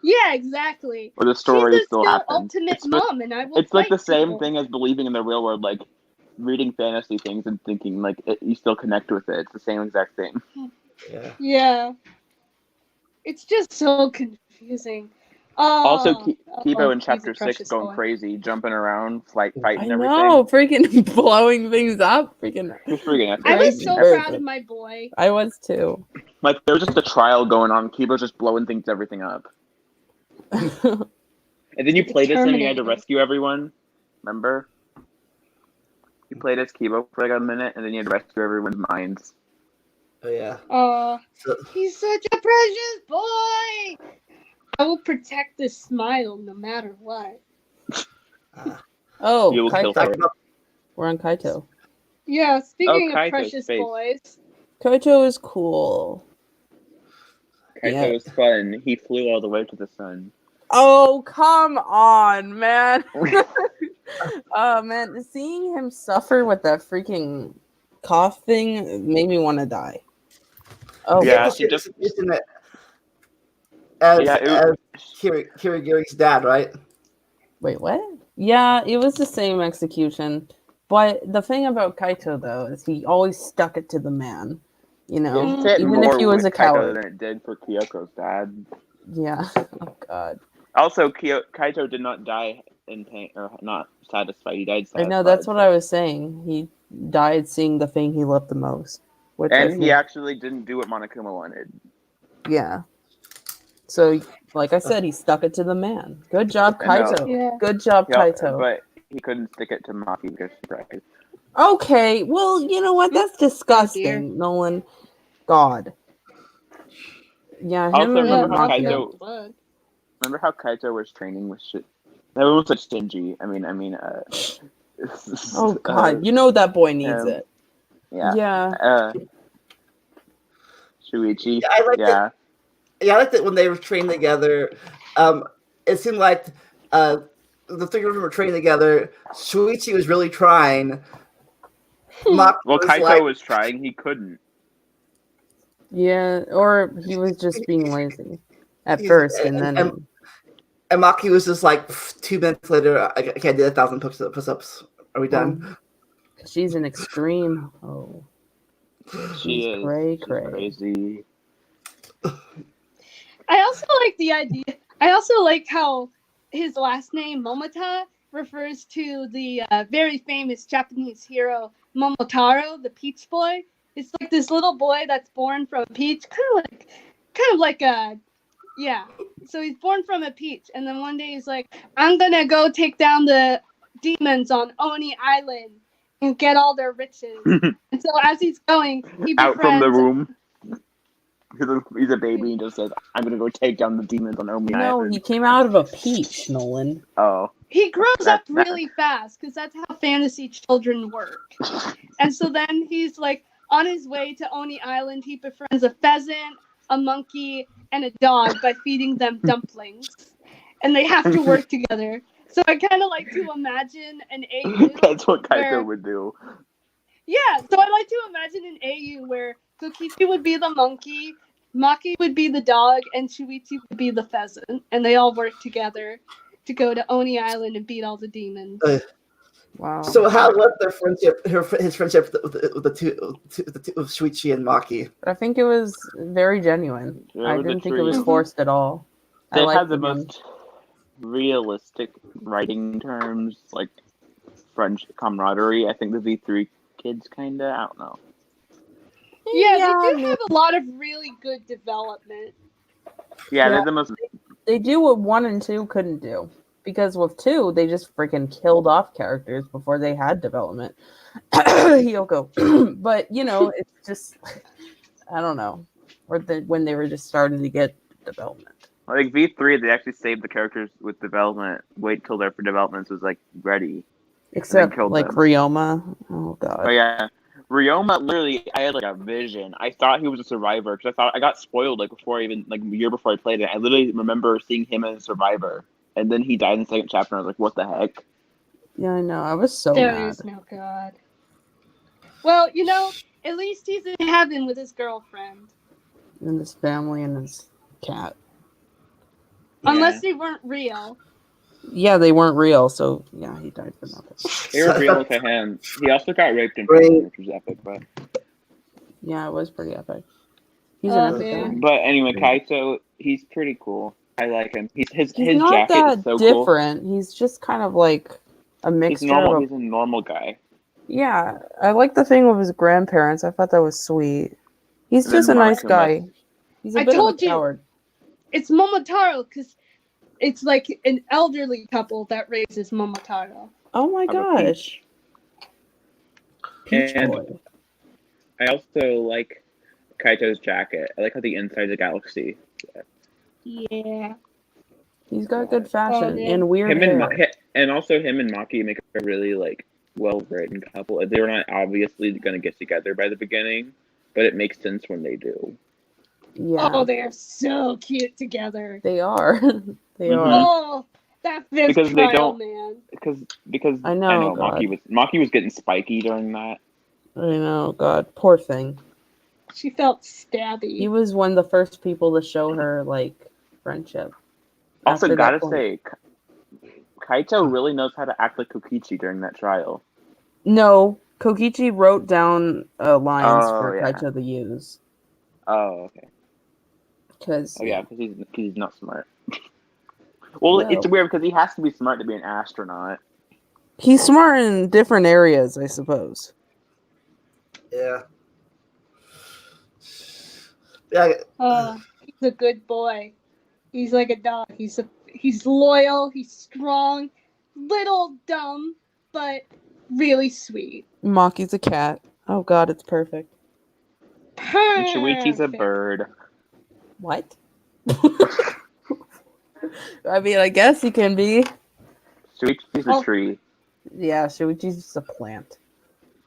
Yeah, exactly. Or the story She's still still happens. ultimate mom, and I will. It's like the fight same people. thing as believing in the real world, like reading fantasy things and thinking like you still connect with it. It's the same exact thing. Yeah. Yeah. It's just so confusing. Also, Kibo Kibo in chapter 6 going crazy, jumping around, fighting I everything. know, freaking blowing things up. Freaking. Just freaking epic. I was so Very proud good. of my boy. I was too. Like there was just a trial going on. Kibo's just blowing everything up. And then you played as him and you had to Terminator. rescue everyone. Remember? You played as Kibo for like a minute and then you had to rescue everyone's minds. Oh yeah. So, He's such a precious boy. I will protect this smile no matter what. Oh, You will kill Kaito. for it. We're on Kaito. Yeah, speaking of Kaito's precious face. boys. Kaito is cool. Kaito Yeah. was fun. He flew all the way to the sun. Oh, come on, man. Man, seeing him suffer with that freaking cough thing made me want to die. Oh, Yeah, he he just isn't it as Yeah, as Kirigiri's dad, right? wait, what? Yeah, it was the same execution. But the thing about Kaito, though, is he always stuck it to the man. You know, it fit even more if he was with a Kaito coward. than it did for Kyoko's dad. Yeah. Oh, God. Also, Kaito did not die in pain or not satisfied. He died I satisfied. know, that's what I was saying. He died seeing the thing he loved the most. Which I And he think- actually didn't do what Monokuma wanted. Yeah. So, like I said, he stuck it to the man. Good job, I know. Kaito. Yeah. Good job, Kaito. But he couldn't stick it to Maki because she cried. Okay, well, you know what? That's disgusting, Nolan. God. Yeah, him Also, and remember how Maki. Kaito? Remember how Kaito was training with shit? Everyone was such stingy. I mean. Oh God, you know that boy needs it. Yeah. Yeah. Shuichi. Yeah, I liked Yeah. it. Yeah, I liked it when they were trained together. It seemed like the three of them were training together. Shuichi was really trying. Maki Well, was Kaito like, was trying. He couldn't. Yeah, or he was just being lazy at first, and then. And Maki was just like 2 minutes later. I can't do 1,000 push-ups. Are we done? She's an extreme. Oh, She is. cray. She's crazy. I also like the idea. I also like how his last name Momota refers to the very famous Japanese hero Momotaro, the Peach Boy. It's like this little boy that's born from a peach, kind of like a, yeah. So he's born from a peach, and then one day he's like, "I'm gonna go take down the demons on Oni Island and get all their riches." And so as he's going, he Out from the befriends room. He's a baby and just says, "I'm gonna go take down the demons on Omi No, Island." he came out of a peach, Nolan. Oh. He grows up That- really fast because that's how fantasy children work. And so then he's like on his way to Oni Island. He befriends a pheasant, a monkey, and a dog by feeding them dumplings, and they have to work together. So I kind of like to imagine an AU. That's what Kaito where- would do. Yeah, so I like to imagine an AU where Kokichi would be the monkey, Maki would be the dog, and Shuichi would be the pheasant, and they all work together to go to Oni Island and beat all the demons. Wow. So how was their friendship? His friendship with the two with Shuichi and Maki. I think it was very genuine. It I was a didn't think it was treat. forced at all. I They liked had the them. most realistic writing terms, like French camaraderie. I think the V3 kids kind of. I don't know. Yeah, they do have a lot of really good development. Yeah, Yeah. they're the most. They do what 1 and 2 couldn't do. Because with 2, they just freaking killed off characters before they had development. Hiyoko. But, it's just, I don't know. Or when they were just starting to get development. Like V3, they actually saved the characters with development. Wait till their developments was like ready. Except killed like them. Ryoma. Oh god. But yeah, Ryoma literally, I had like a vision. I thought he was a survivor because I got spoiled like before even like a year before I played it. I literally remember seeing him as a survivor, and then he died in the second chapter. And I was like, what the heck? Yeah, I know. I was so There mad. is no God. Well, at least he's in heaven with his girlfriend. And his family and his cat. Unless they weren't real. Yeah, they weren't real, so yeah, he died for nothing. They were real to him. He also got raped in prison, which was epic, but yeah, it was pretty epic. He's an epic guy. But anyway, Kaito, he's pretty cool. I like him. His not jacket that is so different. cool. He's just kind of like a mixture. He's a normal guy. Yeah, I like the thing with his grandparents. I thought that was sweet. He's just a nice guy. He's a bit of a coward. It's Momotaro because it's like an elderly couple that raises Momotaro. Oh my gosh. Peach boy. I also like Kaito's jacket. I like how the inside the galaxy. Yeah. He's got good fashion and weird hair. And also him and Maki make a really like well-written couple. They were not obviously going to get together by the beginning, but it makes sense when they do. Yeah. Oh, they are so cute together. They are. They are. Oh, that fifth because trial, they don't, man. Because I know Maki was getting spiky during that. I know, God, poor thing. She felt stabby. He was one of the first people to show her like friendship. Also, gotta say, Kaito really knows how to act like Kokichi during that trial. No, Kokichi wrote down lines for Kaito to use. Oh, okay. Because he's not smart. Well, it's weird because he has to be smart to be an astronaut. He's smart in different areas, I suppose. Yeah. He's a good boy. He's like a dog. He's loyal. He's strong. Little dumb, but really sweet. Maki's a cat. Oh God, it's perfect. And Shuichi's a bird. What? I mean, I guess he can be. Shuichi's a tree. Yeah, Shuichi's just a plant.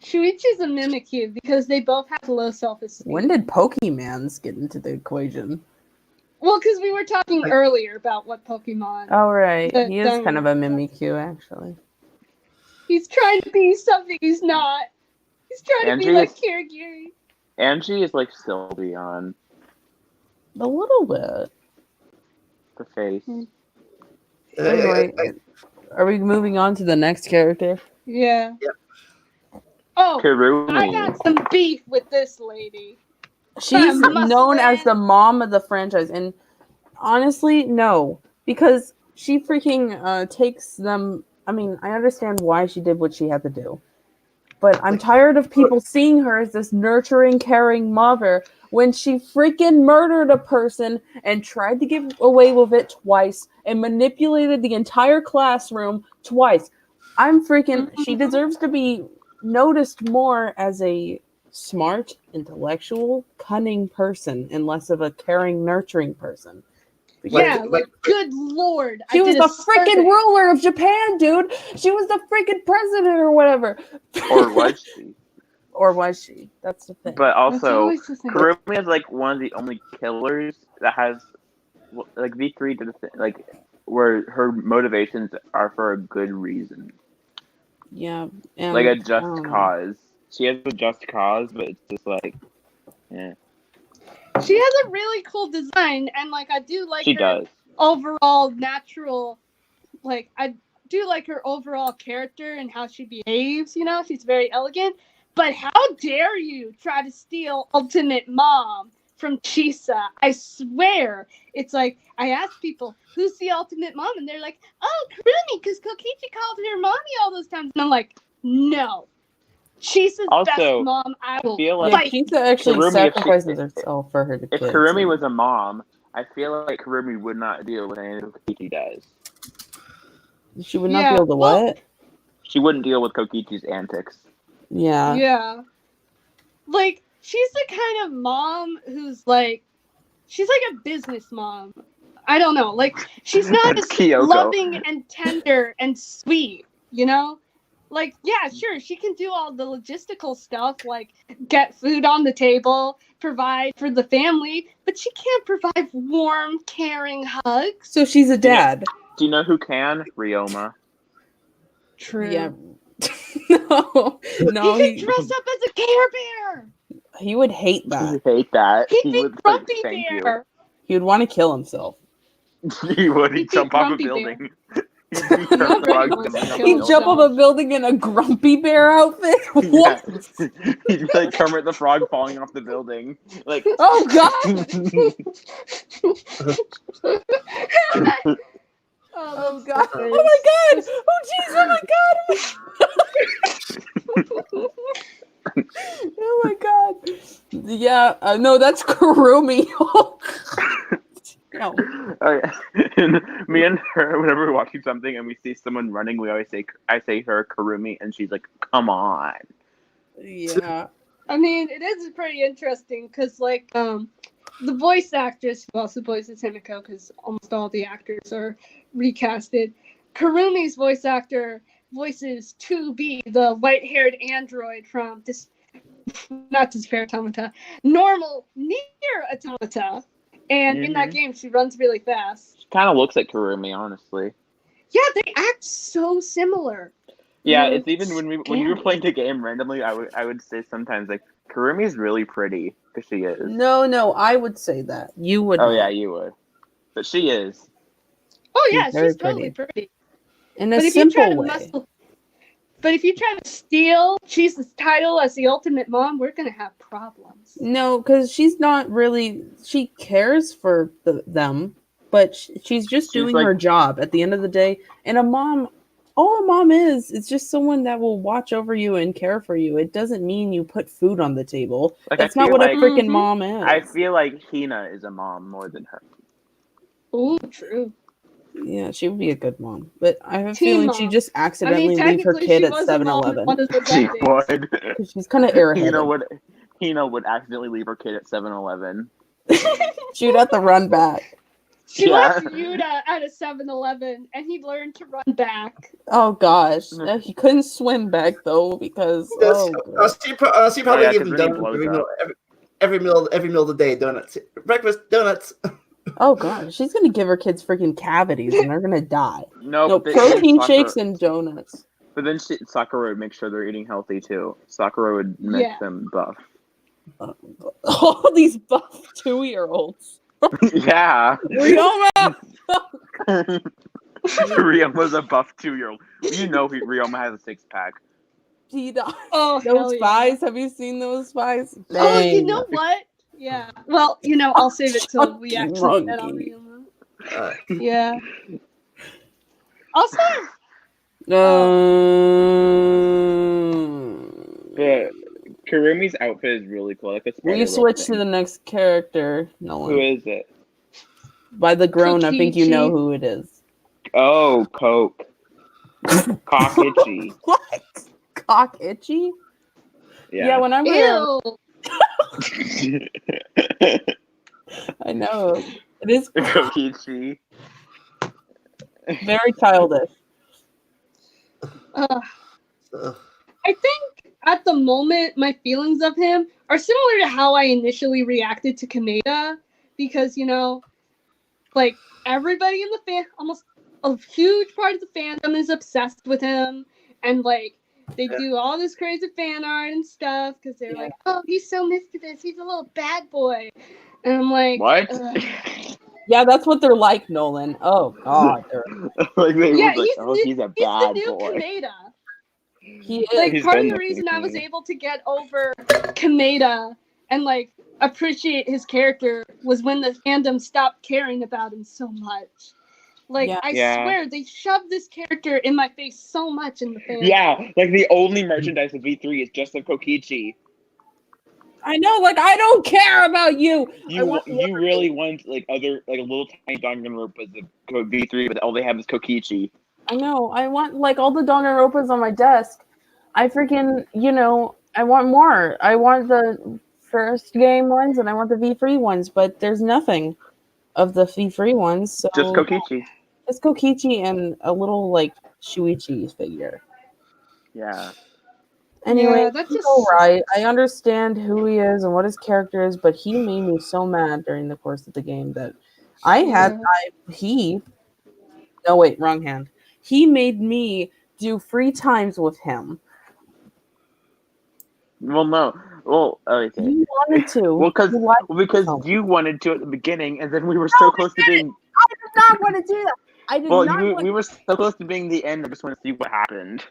Shuichi's a Mimikyu because they both have low self-esteem. When did Pokemans get into the equation? Well, because we were talking earlier about what Pokemon. Oh, right. He is kind of a Mimikyu, actually. He's trying to be something he's not. He's trying to be like Kirigiri. Angie is like Sylveon. A little bit. The face. Anyway, are we moving on to the next character? Yeah. Yep. Oh, Kirumi. I got some beef with this lady. She's known as the mom of the franchise, and honestly, no, because she freaking takes them. I mean, I understand why she did what she had to do, but I'm tired of people seeing her as this nurturing, caring mother when she freaking murdered a person and tried to get away with it twice and manipulated the entire classroom twice. I'm freaking. She deserves to be noticed more as a smart, intellectual, cunning person and less of a caring, nurturing person. Good lord. She was the freaking ruler of Japan, dude. She was the freaking president or whatever. Or was she? Or was she? That's the thing. But also, Kirumi is like one of the only killers that has, like V3 did a thing, like where her motivations are for a good reason. Yeah. Like a just cause. She has a just cause, but it's just like, yeah. She has a really cool design, and like I do like she her does. overall natural. Like do like her overall character and how she behaves. You know, she's very elegant. But how dare you try to steal Ultimate Mom from Chisa? I swear. It's like, I ask people, who's the Ultimate Mom? And they're like, oh, Kurumi, because Kokichi called her mommy all those times. And I'm like, no. Chisa's best Also, mom, I will feel like fight. Chisa actually Kurumi, sacrifices herself for her if kids. Kurumi was a mom, I feel like Kurumi would not deal with anything Kokichi does. She would not be able to what? She wouldn't deal with Kokichi's antics. Yeah. Yeah. Like, she's the kind of mom who's like, she's like a business mom. I don't know. Like, she's not as Kyoko. loving and tender and sweet, you know? Like, yeah, sure, she can do all the logistical stuff, like get food on the table, provide for the family, but she can't provide warm, caring hugs. So she's a dad. Do you know who can? Ryoma. True. Yeah. No. He could dress up as a Care Bear. He would hate that. I hate that. He'd be would Grumpy thank Bear. He would want to kill himself. You. He would. He'd He'd be jump off a Grumpy Bear. building. He'd be Nobody wants to kill He'd himself. jump off a building in a grumpy bear outfit. What? Yeah. He'd be like Kermit the Frog falling off the building. Like, Oh god! Oh god! Oh my god! Oh jeez! Oh my god! Oh my god! Yeah, no, that's Kurumi. No. Oh, yeah. And me and her, whenever we're watching something and we see someone running, we always say, I say her Kurumi, and she's like, come on. Yeah. I mean, it is pretty interesting because, like, the voice actress who also voices Himiko, because almost all the actors are recasted. Kurumi's voice actor voices 2B, the white-haired android from not Despair Automata, Normal Near Automata. And in that game, she runs really fast. She kind of looks like Kurumi, honestly. Yeah, they act so similar. Yeah, it's even when you were playing the game randomly, I would say sometimes like Kurumi's really pretty because she is. No, I would say that. You would. Oh yeah, you would. But she is. Oh yeah, very she's totally pretty. In a simple way. But if you try to steal Chisa's title as the ultimate mom, we're gonna have problems. No, because she's not really. She cares for them, but she's just doing like, her job at the end of the day. And a mom, all a mom is, it's just someone that will watch over you and care for you. It doesn't mean you put food on the table. Like, That's not what a freaking mom is. I feel like Hina is a mom more than her. Oh, true. Yeah, she would be a good mom. But I have a Teen feeling mom. she just accidentally leave her kid at 7-Eleven. She would. She's kind of airheaded. Hina would accidentally leave her kid at 7-Eleven. Shoot at the run back. She left Yuta at a 7-Eleven, and he learned to run back. Oh gosh, he couldn't swim back though because she probably gives him donuts every meal of the day. Donuts, breakfast donuts. Oh god, she's gonna give her kids freaking cavities and they're gonna die. No, protein shakes and donuts. But then Sakura would make sure they're eating healthy too. Sakura would make them buff. All these buff 2-year-olds. Yeah. Ryoma! Ryoma's a buff 2-year-old. You know Ryoma has a 6-pack. He does. Oh, those spies. Have you seen those spies? Oh, you know what? Yeah. Well, I'll save it till we actually get on Ryoma. Yeah. Also. Yeah. Kurumi's outfit is really cool. Like we switch to the next character. No one. Who is it? By the groan, I think you know who it is. Oh, Coke. Cock Itchy. What? Cock Itchy? Yeah, when I'm Ew. I know. It is Cock Itchy. Very childish. I think at the moment, my feelings of him are similar to how I initially reacted to Kaneda, because, like, everybody in the almost a huge part of the fandom is obsessed with him, and, like, they do all this crazy fan art and stuff, because they're like, oh, he's so mischievous, he's a little bad boy, and I'm like, what? Yeah, that's what they're like, Nolan. Oh God, Like they Yeah, were like, oh, he's a he's the bad new boy. Kameda. he is. Like He's part of been the the reason I was Kameda. able to get over Kameda and like appreciate his character was when the fandom stopped caring about him so much. Like Yeah. I Yeah. swear they shoved this character in my face so much in the fandom. Yeah, like the only merchandise of V3 is just of Kokichi. I know, like I don't care about you. You really want like other like a little tiny Danganronpas of V3, but all they have is Kokichi. I know. I want like all the Danganronpas on my desk. I freaking, I want more. I want the first game ones and I want the V3 ones, but there's nothing of the V3 ones. So Just Kokichi. It's Kokichi and a little like Shuichi figure. Yeah. Anyway, Yeah, that's he's just alright. I understand who he is and what his character is, but he made me so mad during the course of the game that no wait, wrong hand. He made me do free times with him. Well, no. Well, okay. You wanted to. Well, because to. you wanted to at the beginning, and then we were so close to being. I did not want to do that. I did not. We were so close to being the end. I just want to see what happened.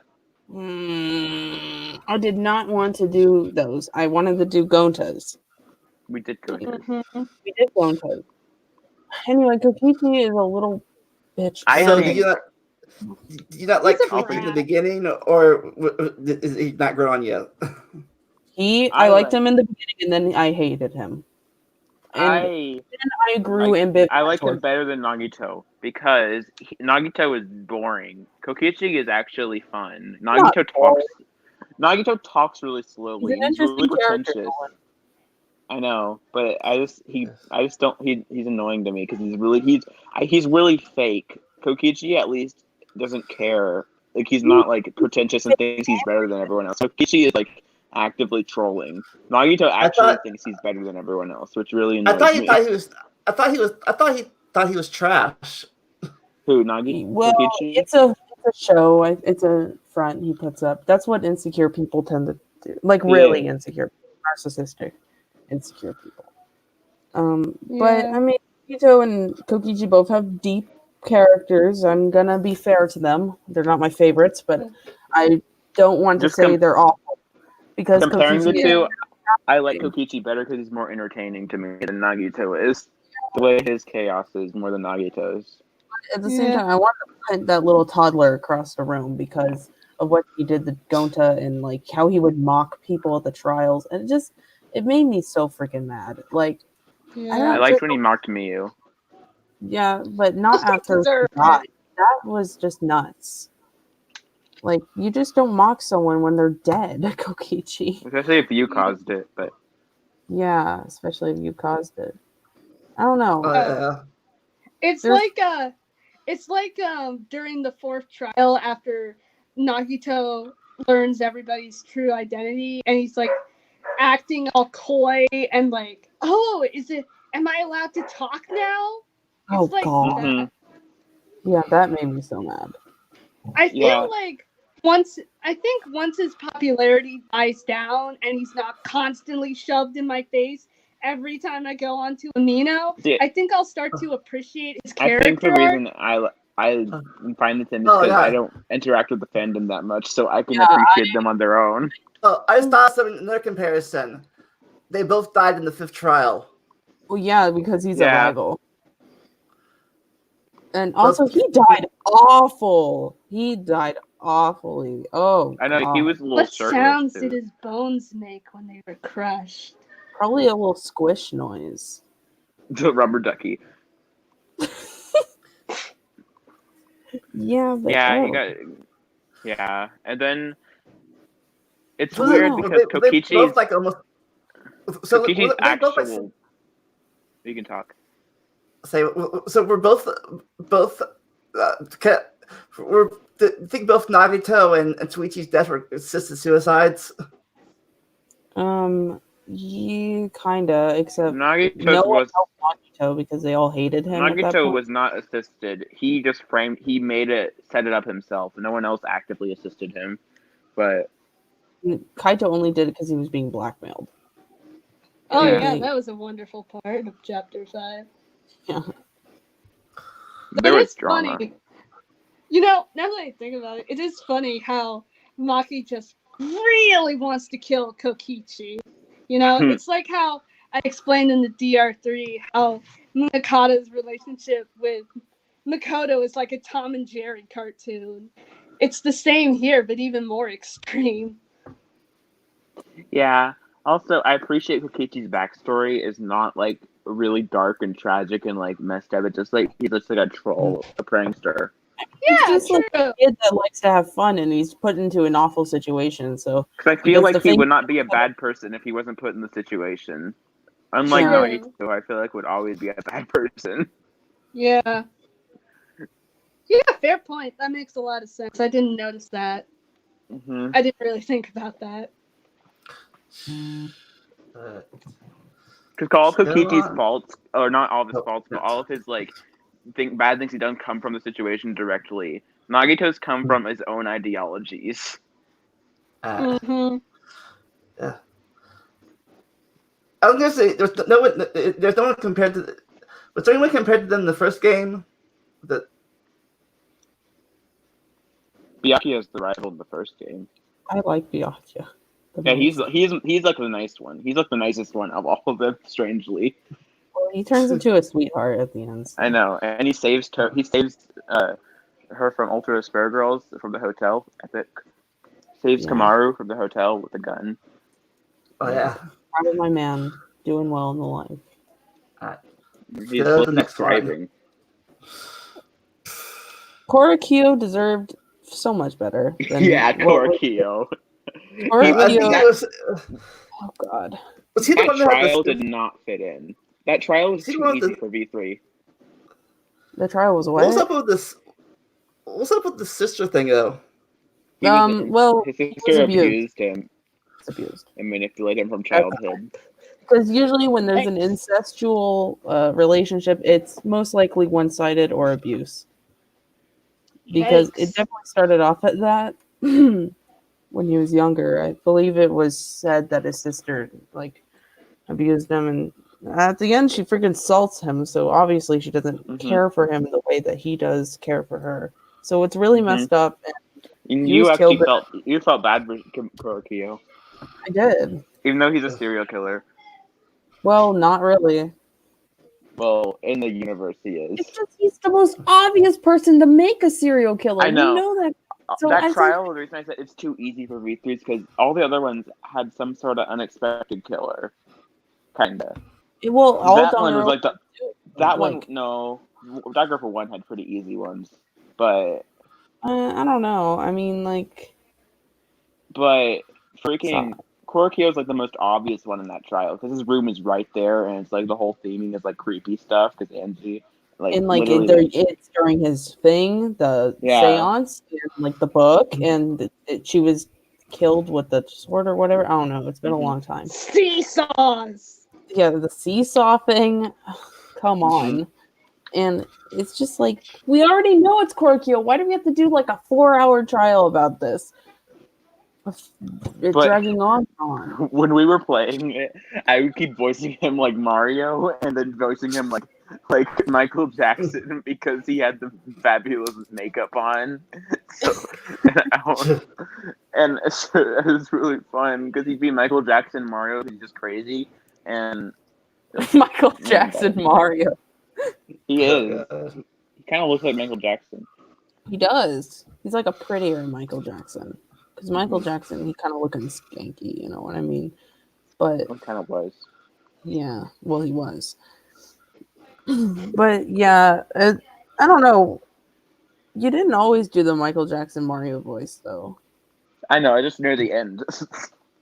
I did not want to do those. I wanted to do Gontas. We did Kokichi. Mm-hmm. We did Gontas. Anyway, Kokichi is a little bitch. So think- did you not like He's a Kokichi in the brat. beginning, or is he not grown on yet? I liked him in the beginning, and then I hated him. And I grew in bit. I liked him better than Nagito because Nagito is boring. Kokichi is actually fun. Nagito talks really slowly. He's really pretentious. I know, but he's annoying to me because he's really fake. Kokichi at least doesn't care. Like he's not like pretentious and thinks he's better than everyone else. Kokichi is like actively trolling. Nagito actually thinks he's better than everyone else, which really annoys me. I thought he was trash. Who, Nagi? Well, Kokichi? it's a show. It's a front he puts up. That's what insecure people tend to do. Like really insecure, narcissistic, insecure people. But I mean, Nagito and Kokichi both have deep characters. I'm gonna be fair to them. They're not my favorites, but I don't want to say they're awful. Because comparing the Kokichi two, I like Kokichi better because he's more entertaining to me than Nagito is. The way his chaos is more than Nagito's. At the same time, I want to put that little toddler across the room because of what he did to Gonta and like how he would mock people at the trials, and it made me so freaking mad. Like, I liked when he mocked Miyu. Yeah, but not after he died. That was just nuts. Like, you just don't mock someone when they're dead, Kokichi. Especially if you caused it, but yeah, especially if you caused it. I don't know. It's like during the fourth trial after Nagito learns everybody's true identity and he's like acting all coy and like, oh, am I allowed to talk now? It's like God. that. Yeah, that made me so mad. I feel like once his popularity dies down and he's not constantly shoved in my face every time I go onto Amino, I think I'll start to appreciate his character. I think the reason I find this in is because I don't interact with the fandom that much, so I can appreciate them on their own. Oh, I just thought of another comparison. They both died in the fifth trial. Well, yeah, because he's a rival. And also, he died awful. He died awfully. Oh, I know, he was a little What shirtless, sounds too. did his bones make when they were crushed? Probably a little squish noise. The rubber ducky. Yeah, but and then it's So weird because Kokichi's both like almost. So Kokichi's they both like, actual. You can talk. So we're both. I think both Nagito and Tsuichi's death were assisted suicides. Yeah, kinda, except Nagito no one helped Nagito because they all hated him. Nagito was not assisted. He just set it up himself. No one else actively assisted him. But Kaito only did it because he was being blackmailed. Oh yeah, that was a wonderful part of chapter 5. Yeah. There was it's drama. funny. You know, now that I think about it is funny how Maki just really wants to kill Kokichi. You know, it's like how I explained in the DR3 how Minakata's relationship with Makoto is like a Tom and Jerry cartoon. It's the same here, but even more extreme. Yeah. Also, I appreciate Kokichi's backstory is not like really dark and tragic and like messed up. It's just like he's just like a troll, a prankster. He's Yeah, just true. like a kid that likes to have fun, and he's put into an awful situation. So Because I feel Because like the he thing- would not be a bad person if he wasn't put in the situation. Unlike True. Nagito, I feel like would always be a bad person. Yeah. Yeah, fair point. That makes a lot of sense. I didn't notice that. Mm-hmm. I didn't really think about that. Because all of Kokichi's on. faults, or not all of his Oh, faults, but yes. all of his like bad things he done come from the situation directly. Nagito's come from his own ideologies. Mm-hmm. Yeah. I was gonna say there's no one compared to. Was there anyone compared to them in the first game? The Byakuya is the rival in the first game. I like Byakuya. Yeah, he's like the nice one. He's like the nicest one of all of them. Strangely, Well, he turns into a sweetheart at the end. So. I know, and he saves her from Ultra Spare Girls from the hotel. Epic. Saves Yeah. Kamaru from the hotel with a gun. oh yeah. Proud of my man, doing well in the life. He's Go to the next thriving. Korakio deserved so much better. Than Yeah, what was- Korakio. I think Korakio. it was. Oh God. Was he the That one that had trial the? did not fit in. That trial was Is he too one of easy the- for V3. The trial was What was what? up with this? What's up with the sister thing though? Well, his he was sister abused. abused him It's abused. and manipulated him from childhood. Because usually when there's an incestual relationship, it's most likely one-sided or abuse. Because it Yikes. definitely started off at that when he was younger. I believe it was said that his sister like abused him, and at the end she freaking salts him. So obviously she doesn't Mhm. care for him the way that he does care for her. So it's really messed up. And And He you was actually killed felt bad for Korakio, I did. even though he's a serial killer. Well, not really. Well, in the universe, he is. It's just he's the most obvious person to make a serial killer. I know. You know that. So that I trial, the reason I said it's too easy for V3 is because all the other ones had some sort of unexpected killer. Kinda. Well, all That down one the was road like the. too. That one, Like, no. Dagger for one had pretty easy ones, but I don't know. I mean, like, freaking Korakio is like the most obvious one in that trial because his room is right there, and it's like the whole theming is like creepy stuff because Angie, like, and like literally, it's during his thing, the Yeah. seance, and like the book, and she was killed with the sword or whatever. I don't know. It's been a Mhm. long time. Seesaws. Yeah, the seesaw thing. Come on. And it's just like we already know it's Korakio. Why do we have to do like a 4-hour trial about this? It's But- dragging on. when we were playing it, I would keep voicing him like Mario and then voicing him like Michael Jackson because he had the fabulous makeup on. So, and it was really fun because he'd be Michael Jackson Mario. He's just crazy, and Michael Jackson Mario. he is. He kind of looks like Michael Jackson. He does. He's like a prettier Michael Jackson. Because Michael Jackson, he kind of looking skanky, you know what I mean? But It kind of was. yeah, well, he was. But yeah, I don't know. You didn't always do the Michael Jackson Mario voice, though. I know. I just near the end.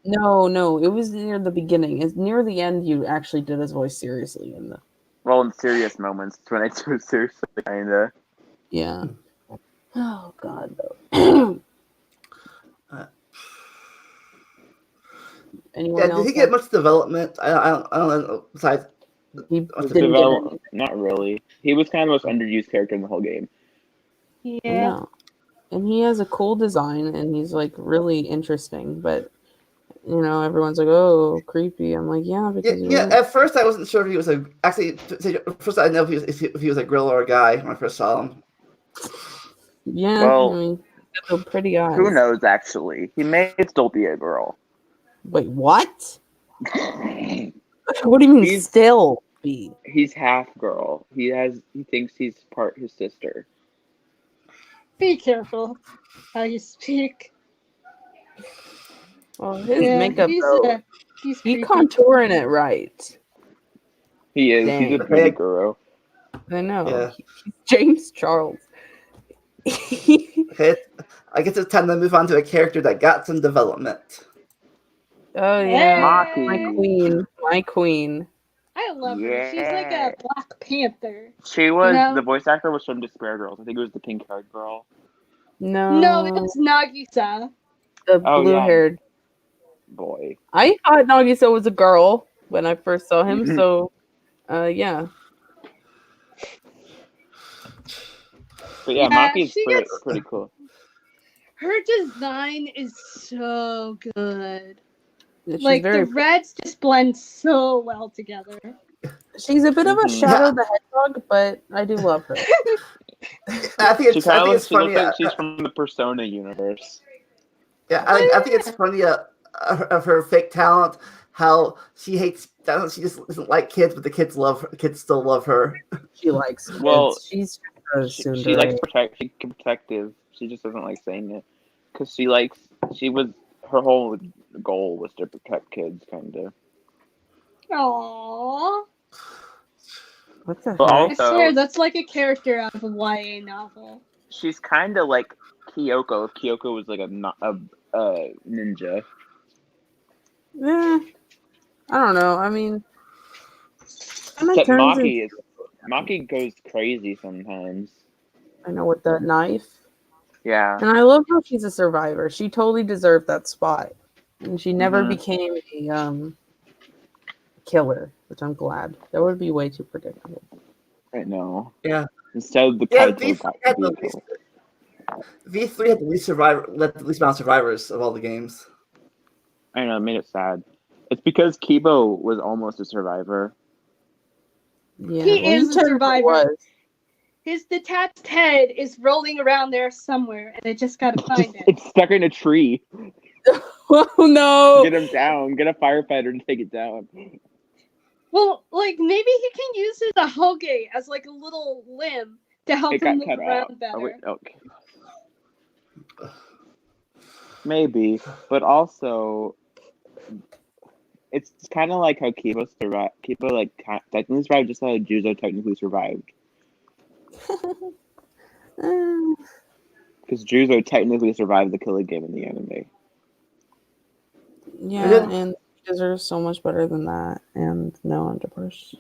No, it was near the beginning. It's near the end you actually did his voice seriously in the Well, in serious moments, when I do it seriously, kinda. yeah. Oh God, though. Anyone Yeah, else? did he get much development? I don't know. Besides, He Must have didn't get Develop- any. Not really. He was kind of the most underused character in the whole game. Yeah. No. And he has a cool design and he's like really interesting, but you know, everyone's like, "Oh, creepy." I'm like, "Yeah, Yeah, because yeah. At first, I wasn't sure if he was first I didn't know if he was a girl or a guy when I first saw him. yeah." Well, I mean, the pretty eyes. who knows? Actually, he may still be a girl. Wait, what? What do you mean He's- still be? He's half girl. He thinks he's part his sister. Be careful how you speak. Well, his Yeah, makeup though, he's he creepy. contouring it right. He is. Dang. He's a beauty guru. I know. Yeah. He's James Charles. Okay, I guess it's time to move on to a character that got some development. Oh yeah, Maki. my queen. I love her. She's like a Black Panther. She was You know? the voice actor was from Despair Girls. I think it was the pink haired girl. No, it was Nagisa. the Oh, yeah. blue-haired Boy. I thought Nagisa was a girl when I first saw him. So, yeah. But yeah, Yeah, Maki's she gets- pretty cool. Her design is so good. She's Like very. the reds just blend so well together. She's a bit of a Mhm. Shadow the Hedgehog, but I do love her. I think She it's I kind think of it's she funny. looks like she's from the Persona universe. Yeah, I think it's funny of her fake talent. How she just doesn't like kids, but the kids love her. Kids still love her. She likes kids. Well, she's She likes protective. She just doesn't like saying it because her whole goal was to protect kids, kind of. Aww. What the But heck? I also, swear that's like a character out of a YA novel. she's kind of like Kyoko. If Kyoko was like a ninja. Eh, I don't know. I mean, Except Maki goes crazy sometimes. I know with that knife. Yeah. And I love how she's a survivor. She totally deserved that spot. And she never Mhm. became a killer, which I'm glad. That would be way too predictable. I know. Yeah. Instead, the Yeah, Kaito got had to the be a least, killer. V3 had the least amount of survivors of all the games. I know, it made it sad. It's because Kibo was almost a survivor. Yeah, He is a technically survivor. was. His detached head is rolling around there somewhere, and I just gotta find it. It's stuck in a tree. Oh no! Get him down. Get a firefighter to take it down. Well, like maybe he can use his ahoge as like a little limb to help It him got move cut around off. better. Oh, wait, okay. Maybe, but also, it's kind of like how Kibo survived. Kibo technically survived, just how Juzo technically survived. Because Juzo technically survived the killing game in the anime. Yeah, and he deserves so much better than that. And no, I'm depressed.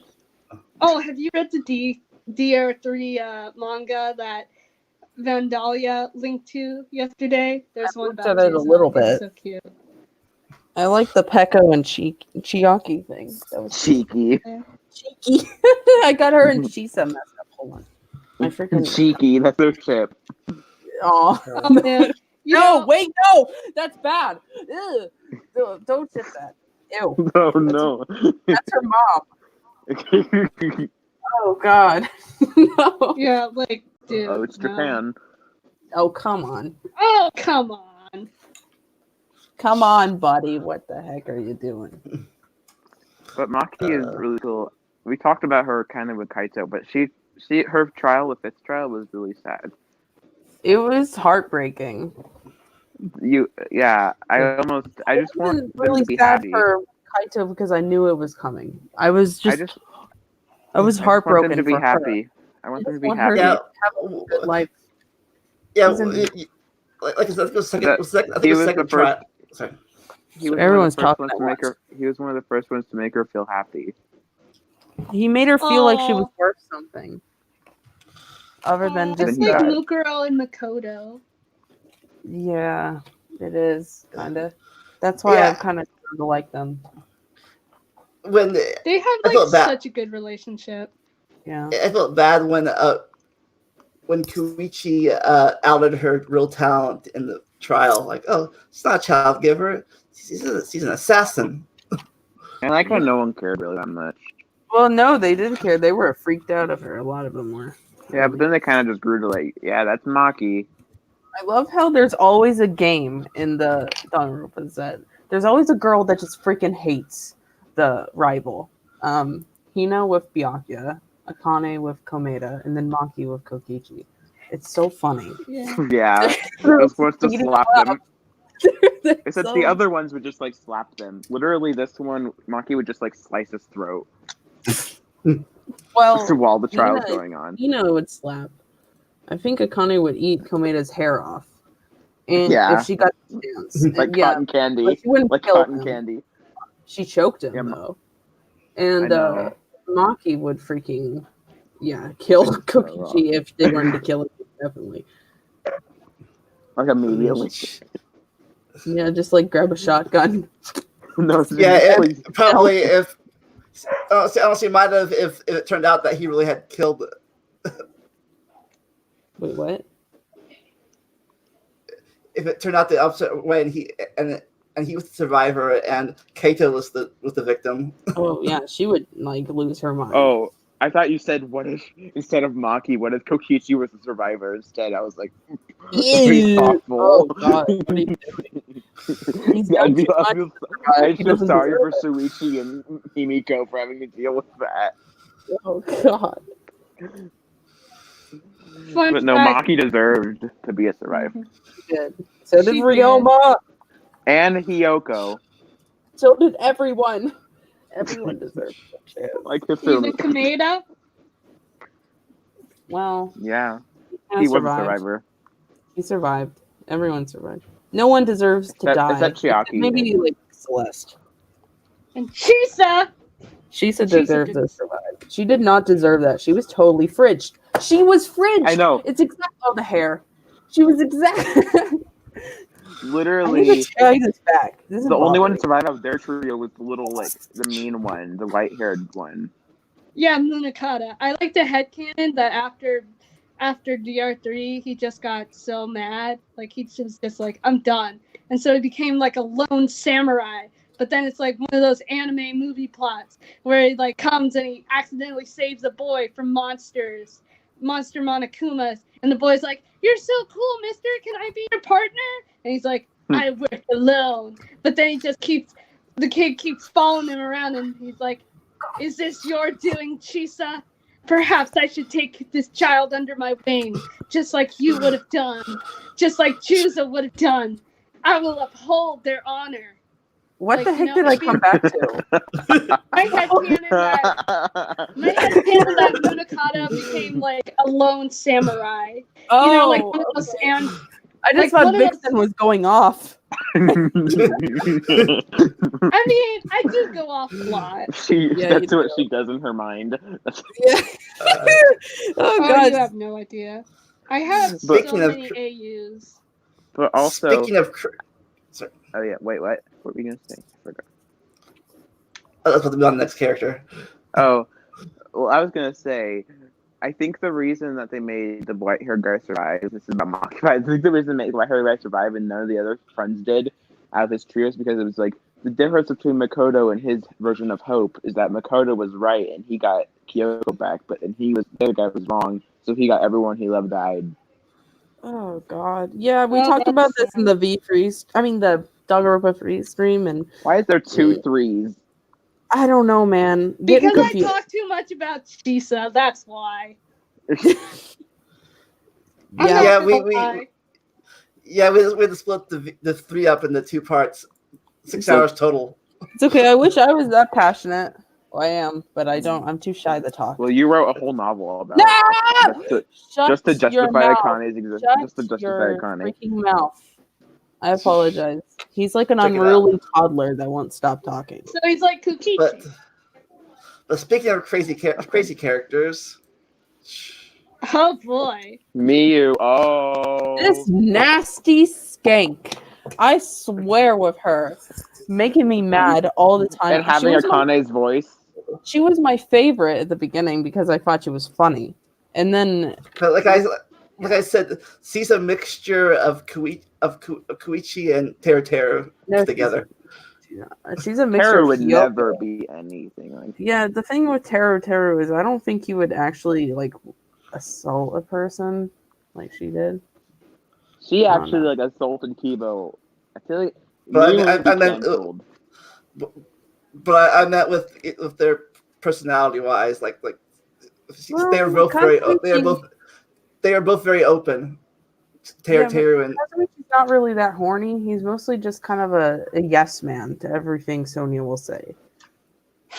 Oh, have you read the DR3 manga that Vandalia linked to yesterday? There's one looked about at it a Juzo. little It's bit. so cute. I like the Pekko and Chiaki thing. That was Cheeky. cheeky. I got her and Shisa messed up. Hold on. I freaking Cheeky, that's their ship. Oh Oh man. You no! know, Wait, no! That's bad. Ew. Don't ship that. Ew. Oh no. That's her mom. Oh god. No. yeah, like dude. Oh, it's no. Japan. Oh come on. Oh come on. Come on, buddy. What the heck are you doing? But Maki is really cool. We talked about her kind of with Kaito, but her trial with Fifth trial was really sad. It was heartbreaking. I just want them really to be sad happy. for Kaito because I knew it was coming. I was I just want heartbroken them to be for her. happy. I want them to be want her happy. to Yeah, have a good life. yeah. He's in- Like I said, I think it was second. That- I think he it was was second the first- try. Sorry. He was Everyone's one of the first talking ones at to make once. her. He was one of the first ones to make her feel happy. He made her feel like she was Aw. worth something. Other than It's just he like died. Mukuro and Makoto. yeah, it is kinda. That's why Yeah. I've kind of started to like them. When They have I like felt bad. such a good relationship. Yeah. I felt bad when Koichi outed her real talent in the trial. Like, oh, it's not a child giver. She's an assassin. And I like how no one cared really that much. Well, no, they didn't care. They were freaked out of her. A lot of them were. Yeah, but then they kind of just grew to like, yeah, that's Maki. I love how there's always a game in the Danganronpa set. There's always a girl that just freaking hates the rival. Hina with Byakuya, Akane with Komeda, and then Maki with Kokichi. It's so funny. Yeah. Yeah, I was supposed to Beating slap them them. They're Except so- the other ones would just like slap them. Literally, this one, Maki would just like slice his throat Well, while the trial's Hina- going on. Hina would slap. I think Akane would eat Komeda's hair off. And Yeah. if she got the chance. Like yeah, cotton candy. but she wouldn't Like kill cotton him. candy. She choked him Yeah, though. I And know. Maki would freaking kill Like, Kokichi if they wanted to kill him, definitely. Like immediately. Yeah, just like grab a shotgun. No, it's Yeah, please. probably if honestly might have if it turned out that he really had killed. Wait, what? If it turned out the opposite way, and he was the survivor, and Kato was the victim. Oh yeah, she would like lose her mind. Oh, I thought you said what if instead of Maki, what if Kokichi was the survivor instead? I was like, Ew. awful. Oh god, what are you doing? He's done I'd be, too I much. feel He so doesn't sorry for deserve Suichi and Himiko for having to deal with that. it. Oh god. Fun But no, fact, Maki deserved to be a survivor. She did. So did She Ryoma. And Hiyoko. So did everyone. Everyone deserved it. Like even Hifumi. Kameda. Well, Yeah, kinda he was a survived. survivor. He survived. Everyone survived. No one deserves to Except- die. except Chiaki. Maybe like Celeste. And Chisa. Shisa Shisa deserves did- to survive. She did not deserve that. She was totally fridged. She was fridged. I know. It's exact. Oh, the hair. She was exact. I need Literally, to tie this back. This is the only one to bothering. survive out of their trio was the little, like, the mean one, the white-haired one. Yeah, Munakata. I like the headcanon that after DR3, he just got so mad. Like, he just like, I'm done. And so he became like a lone samurai. But then it's like one of those anime movie plots where he like comes and he accidentally saves a boy from monster Monokumas. And the boy's like, you're so cool, mister. Can I be your partner? And he's like, I work alone. But then the kid keeps following him around and he's like, is this your doing, Chisa? Perhaps I should take this child under my wing, just like you would have done, just like Chusa would have done. I will uphold their honor. What Like, the you heck know, did I like come back to? My headcanon that Munakata became like a lone samurai. Oh, You know, like one of those okay. and I just like, thought one of those- Vixen was going off. I mean, I do go off a lot. that's you what do. she does in her mind. Yeah. Oh Oh, god. you have no idea. I have so Speaking of- many AUs. But also, Speaking of, oh yeah, wait, what? What were you gonna say? I forgot. that's about to be on the next character. Oh, well, I was gonna say, I think the reason that they made the white-haired guy survive, this is about Maki, but I think the reason they made the white-haired guy survive and none of the other friends did out of his trio is because it was like, the difference between Makoto and his version of Hope is that Makoto was right and he got Kyoko back, but then the other guy was wrong, so he got everyone he loved died. Oh god. Yeah, we Well, talked about that's this in the the Danganronpa free stream, and Why is there two threes? I don't know, man. Getting Because I confused. talk too much about Chisa, that's why. I'm Yeah. not Yeah, gonna we- lie. Yeah, we had to split the three up into 2 parts, 6 So- hours total. It's okay. I wish I was that passionate. Well, I am, but I don't. I'm too shy to talk. Well, you wrote a whole novel about No! it. Shut Just to your justify mouth. Akane's existence. Shut Just to justify your Akane. freaking mouth. I apologize. He's like an Check it unruly toddler that won't stop talking. So he's like Kukichi. But speaking of crazy characters, Oh boy. Miyu. Oh. This nasty skank. I swear with her. Making me mad all the time. And having Akane's voice. She was my favorite at the beginning because I thought she was funny. And then but like I said, she's a mixture of Koichi and Teru no, together. She's a mixture Terra of would Kyoko. never be anything like. Yeah, the thing with Teru is I don't think he would actually like assault a person like she did. She I don't actually know. like assaulted Kibo. I feel like But Miu would be I meant, canceled. but I meant with their personality wise, like Well, they're both Kazumichi- they are both very open. Yeah, but Teru and Kazumichi's not really that horny. He's mostly just kind of a yes man to everything Sonia will say.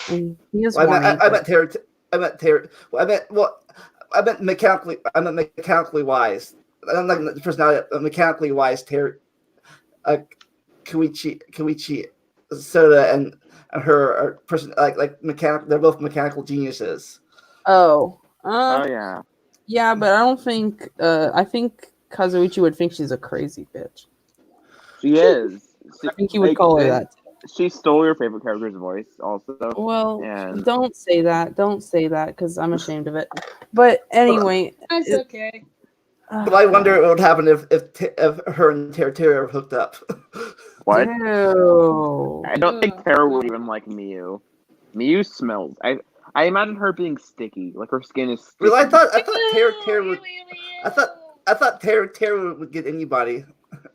And he is well, horny. I meant Teru. I meant Teru. I meant mechanically wise. I don't like the personality. Mechanically wise, Teru, Koichi, Soda, and her are person like mechanical. They're both mechanical geniuses. Oh. Oh yeah. Yeah, but I don't think. I think Kazuichi would think she's a crazy bitch. She is. I think he would call her that. She stole your favorite character's voice, also. Well, And don't say that. Don't say that because I'm ashamed of it. But anyway, That's okay. But I wonder what would happen if her and Teru hooked up. what? Ew. I don't think Terra would even like Miu. Miu smells. I imagine her being sticky, like her skin is sticky. Well, I thought Teru would. I thought Teru would get anybody.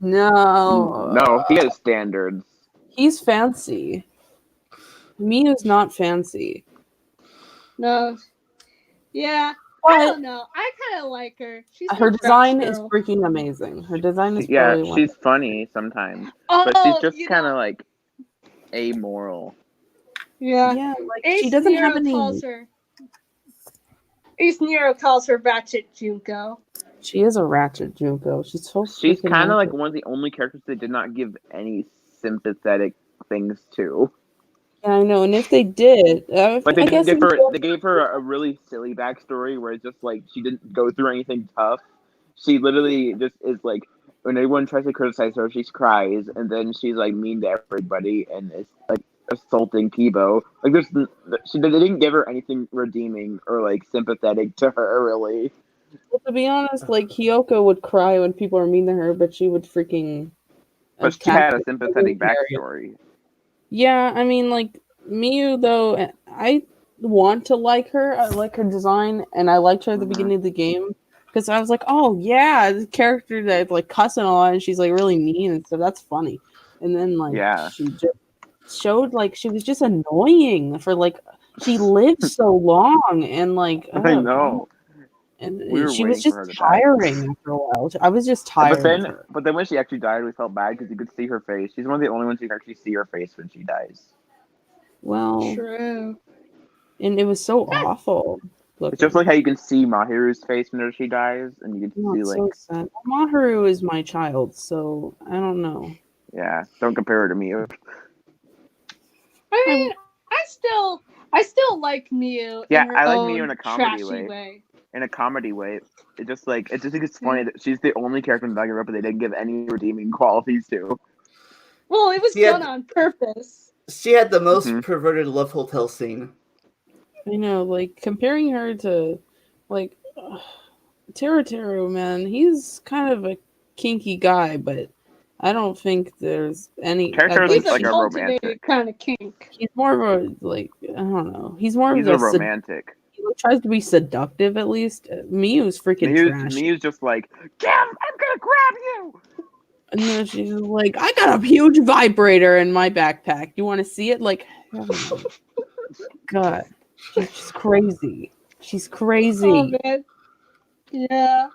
No. He has standards. He's fancy. Miu's not fancy. No. Yeah. But I don't know. I kind of like her. She's her my design crush is girl. freaking amazing. Her design is Yeah, probably one. she's funny sometimes, Oh, but she's just you kind of know- like amoral. Yeah. Yeah, like Ace she doesn't have Nero any. calls her. Ace Nero calls her Ratchet Junko. She is a ratchet Junko. She's so. She's freaking kind of like ratchet. one of the only characters they did not give any sympathetic things to. Yeah, I know. And if they did, Like I guess they gave her a really silly backstory where it's just like she didn't go through anything tough. She literally just is like, when everyone tries to criticize her, she cries, and then she's like mean to everybody and is like assaulting Kibo. Like they didn't give her anything redeeming or like sympathetic to her really. Well, to be honest, like Kyoko would cry when people are mean to her, but she would freaking. But she attack had a people sympathetic in the area. backstory. Yeah, I mean, like Miu though, I want to like her. I like her design, and I liked her at the beginning of the game because I was like, oh yeah, this character that's like cussing a lot, and she's like really mean and stuff. That's funny. And then like she just showed like she was just annoying for like she lived so long and like I know. and We were she was waiting just for her to die. tiring after a while. I was just tired of her. But then when she actually died, we felt bad because you could see her face. She's one of the only ones you can actually see her face when she dies. Well, True. and it was so awful. It's just like how you can see Mahiru's face whenever she dies, and you can see like, so sad. Mahiru is my child, so I don't know. yeah, don't compare her to Miu. I mean, I still like Miu. Yeah, in her I like own Miu in a comedy trashy way. In a comedy way, it just think it's funny that she's the only character in Danganronpa they didn't give any redeeming qualities to. Well, it was done on purpose. She had the most perverted love hotel scene. I know, like comparing her to, like, Teru, man, he's kind of a kinky guy, but I don't think there's any. He's like a romantic kind of kink. He's more of a like I don't know. He's more of a romantic. He tries to be seductive at least. Miu's freaking trash. Miu's just like, Kim, I'm gonna grab you. And then she's like, I got a huge vibrator in my backpack. You want to see it? Like, God, she's crazy. She's crazy. Oh, man. Yeah.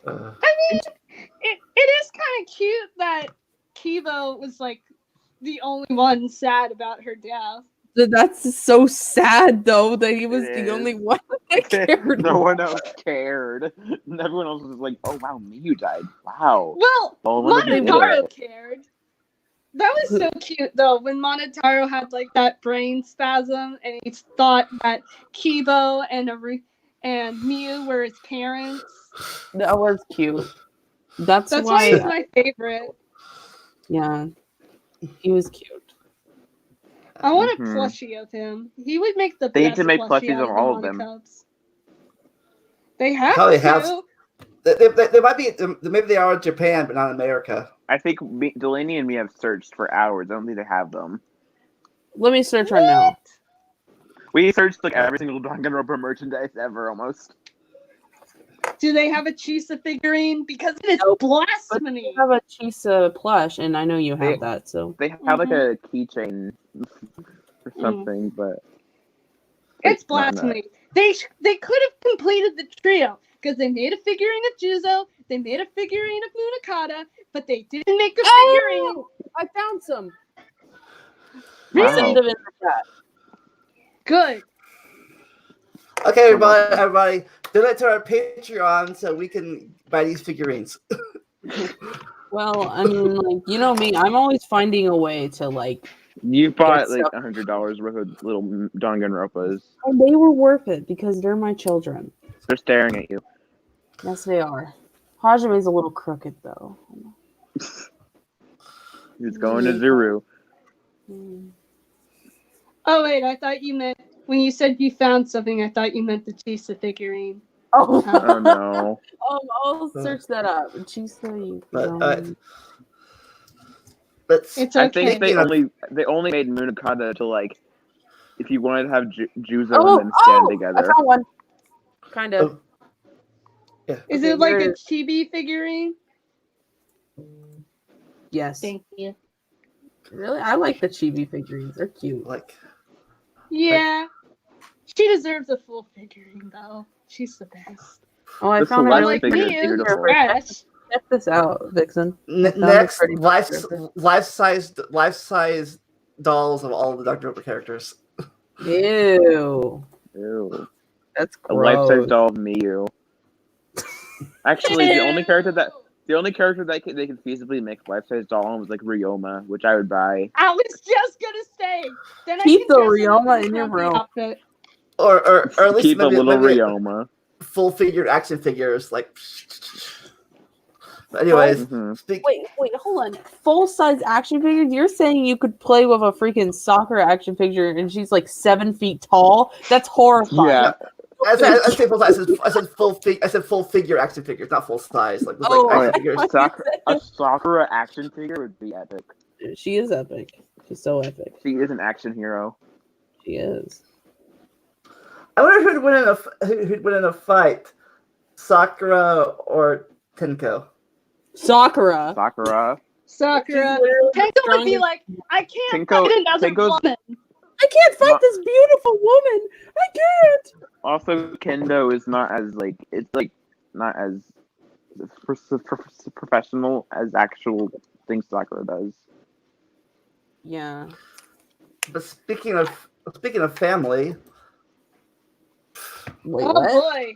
I mean, it is kind of cute that Kibo was like the only one sad about her death. That's so sad, though, that he was the only one that cared. No one else cared. Everyone else was like, "Oh wow, Miu died. Wow." Well, Monotaro cared. That was so cute, though, when Monotaro had like that brain spasm, and he thought that Kibo and Miu were his parents. That was cute. That's why he's my favorite. Yeah, he was cute. I want a plushie of him. He would make the best. They need to make plushies of all of them. Cubs. They have to. They might be. Maybe they are in Japan, but not in America. I think Delaney and me have searched for hours. I don't think they have them. Let me search right now. We searched like every single Danganronpa merchandise ever, almost. Do they have a Chisa figurine? Because it is Nope. But blasphemy. they have a Chisa plush, and I know you have that. So They have like a keychain or something, but it's blasphemy. They could have completed the trio because they made a figurine of Juzo, they made a figurine of Munakata, but they didn't make a figurine. I found some. Really? Send them in the chat. Good. Okay, everybody, donate to our Patreon so we can buy these figurines. Well, I mean, like, you know me, I'm always finding a way to like. You bought like stuff. $100 worth of little Danganronpas. And they were worth it because they're my children. They're staring at you. Yes, they are. Hajime's a little crooked though. He's going to Zuru. Oh wait, I thought you meant when you said you found something. I thought you meant the Chisa figurine. Oh, Oh no. I'll search that up. Chisa, Let's. It's I okay. think they only made Munakata to like if you wanted to have Juzo and them stand together. I found one. Kind of. Yeah. Is it like a chibi figurine? Yes. Thank you. Really, I like the chibi figurines. They're cute. Like. Yeah. She deserves a full figurine though. She's the best. Oh, I The found a Celeste really figure is me, it's beautiful. fresh. Check this out, Vixen. Next, life-size dolls of all the Dr. Opa characters. Ew. Ew. That's A gross. life-size doll of Miyu. Actually, the only character that they could feasibly make life-size doll on was like Ryoma, which I would buy. I was just gonna say. Then Keep I the can dress her up Ryoma a in your grumpy room. outfit. Or at least Keep a little maybe Ryoma. full figure action figures like. But anyways, Wait, hold on. Full-size action figures? You're saying you could play with a freaking soccer action figure and she's like 7 feet tall? That's horrifying. Yeah. I said full size. I said full figure action figures, not full size. Like, action figures. A Sakura action figure would be epic. She is epic. She's so epic. She is an action hero. She is. I wonder who'd win in a fight, Sakura or Tenko. Sakura. Sakura. She's Tenko would be like, I can't fight another woman. I can't fight this beautiful woman. I can't. Also, Kendo is not as not as professional as actual things Sakura does. Yeah. But speaking of family, Wait, Oh what? boy.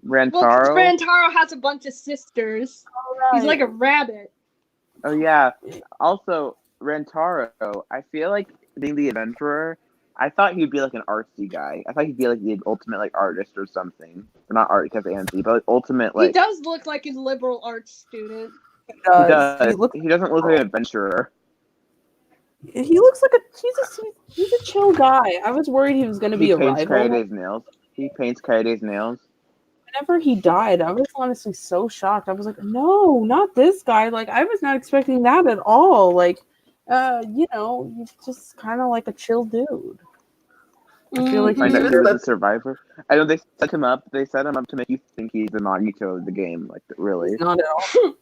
Rantaro. Well, Rantaro has a bunch of sisters. Right. He's like a rabbit. Oh yeah. Also, Rantaro. I feel like being the adventurer. I thought he'd be like an artsy guy. I thought he'd be like the ultimate like artist or something. Or not art because antsy, but like ultimate like. He does look like a liberal arts student. He does. He doesn't look like an adventurer. He looks like he's a chill guy. I was worried he was going to be a paints rival. Kaede's nails. He paints Kaede's nails. Whenever he died, I was honestly so shocked. I was like, no, not this guy. Like, I was not expecting that at all. Like, he's just kind of like a chill dude. I feel like Find he's out he was a survivor. I know they set him up. They set him up to make you think he's the Nagito of the game. Like, really? not at all.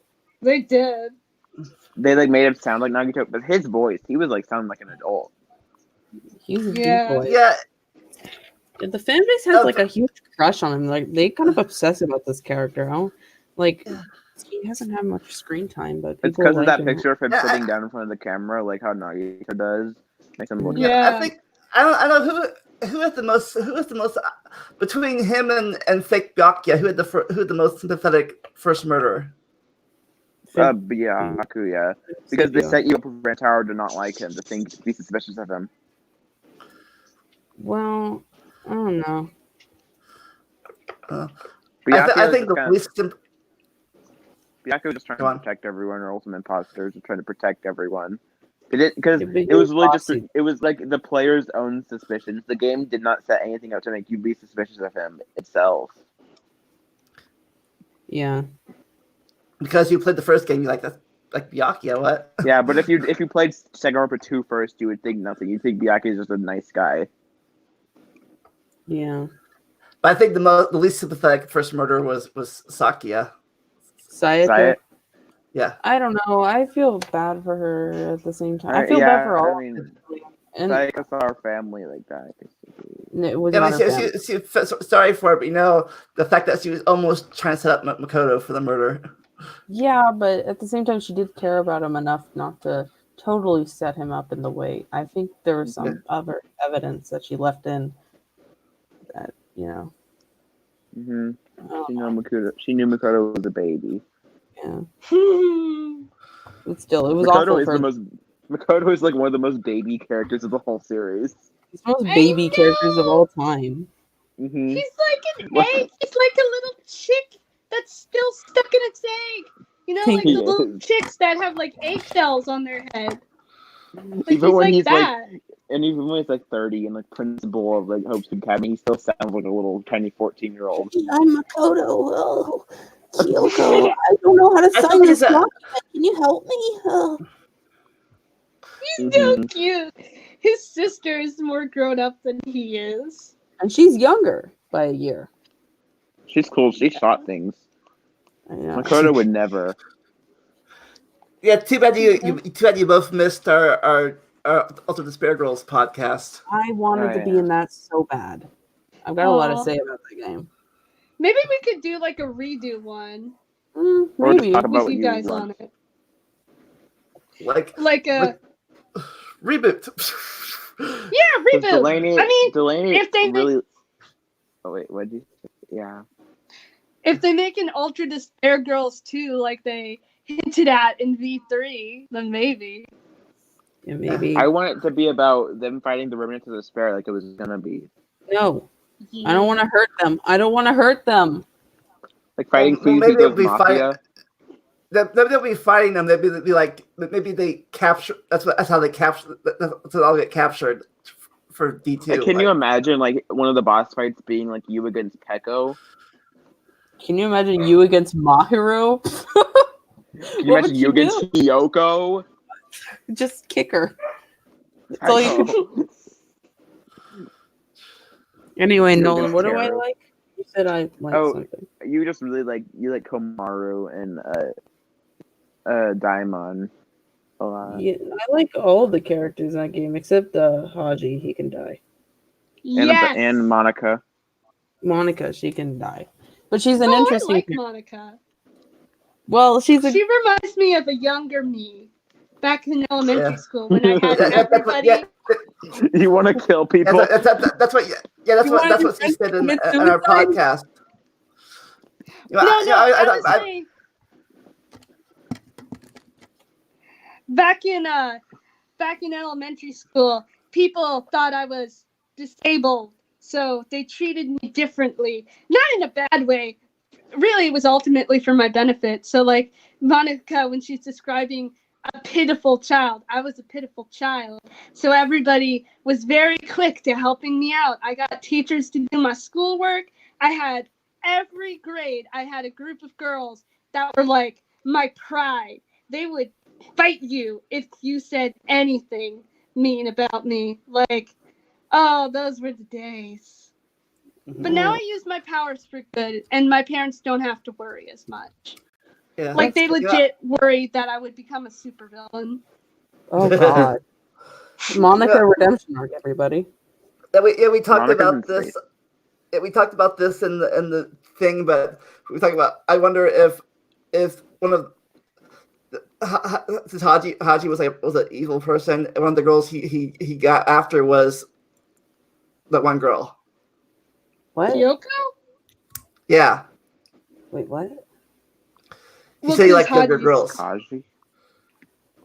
They did. They like made him sound like Nagito, but his voice, he was like sounding like an adult. He's a Yeah. deep boy. yeah, The fan base has like a huge crush on him. Like they kind of obsess about this character. He hasn't had much screen time, but It's people because like of that him. picture of him sitting down in front of the camera, like how Nagito does. Makes him look. Yeah. I think I don't know who has the most between him and fake Byakuya. Who had the most sympathetic first murderer? Byaku, yeah. Because they set you up with Rantaro to not like him, to be suspicious of him. Well, I don't know. I think the least. Byaku was just trying to protect everyone, or ultimate imposters are trying to protect everyone. Because it was really it was like the player's own suspicions. The game did not set anything up to make you be suspicious of him itself. Yeah. Because you played the first game, you like that, like Byakuya, what? Yeah, but if you played Danganronpa 2 first, you would think nothing. You'd think Byakuya is just a nice guy. Yeah. But I think the least sympathetic first murder was Sakia. Sayaka. Yeah. I don't know. I feel bad for her at the same time. I feel yeah, bad for all. I mean, And Sayaka's our family like that. it was Yeah, not I her mean, family. she sorry for it, but the fact that she was almost trying to set up Makoto for the murder. Yeah, but at the same time, she did care about him enough not to totally set him up in the way. I think there was some other evidence that she left in that, Mm-hmm. She knew Makoto was a baby. Yeah. But still, it was Makoto awful is for Makoto is like one of the most baby characters of the whole series. He's the most baby characters of all time. Mm-hmm. He's like an egg. He's like a little chick that's still stuck in its egg. Like the little chicks that have like eggshells on their head. Like, even when he's that. and even when he's like 30 and like principal of like Hope's Academy, he still sounds like a little tiny 14-year-old. I'm Makoto. Oh, Kyoko, I don't know how to sign this document. Can you help me? Oh. He's so cute. His sister is more grown up than he is. And she's younger by a year. She's cool. She shot things. Makoto would never. Yeah, too bad you both missed our Also Despair Girls podcast. I wanted to be in that so bad. I've got a lot to say about the game. Maybe we could do like a redo one. Maybe with you guys on it. Like a reboot. Yeah, reboot. Delaney if they really. Oh wait, what'd you say? Yeah. If they make an Ultra Despair Girls 2 like they hinted at in V3, then maybe. Yeah, maybe. I want it to be about them fighting the remnants of despair like it was gonna be. No. I don't want to hurt them. I don't want to hurt them. Like fighting maybe Mafia. Maybe they'll be fighting them. They'll be like, maybe they capture. That's how they capture. That's how they'll get captured for D2. Can you imagine like one of the boss fights being like you against Peko? Can you imagine you against Mahiru? Can you imagine you against Hiyoko? Just kick her. That's all you can do. Anyway, Nolan, what do I like? You said I like something. You just really like Komaru and Daimon a lot. Yeah, I like all the characters in that game except Haji. He can die. And Monica. Monica, she can die, but she's an I interesting. like Monica. Well, she reminds me of a younger me back in elementary school when I had everybody. You want to kill people? That's what she said in our podcast. Back in elementary school, people thought I was disabled, so they treated me differently. Not in a bad way. Really, it was ultimately for my benefit. So, like Monica, when she's describing a pitiful child, I was a pitiful child. So everybody was very quick to helping me out. I got teachers to do my schoolwork. I had every grade. I had a group of girls that were like my pride. They would fight you if you said anything mean about me. Like, oh, those were the days. But now I use my powers for good, and my parents don't have to worry as much. Yeah. Like, they legit worried that I would become a supervillain. Oh, God. Monica redemption arc, everybody. We talked about this. Yeah, we talked about this in the thing, but we talked about. I wonder if one of since Haji was an evil person, one of the girls he got after was that one girl. What? Kyoko? Yeah. Wait, what? You say you like younger girls.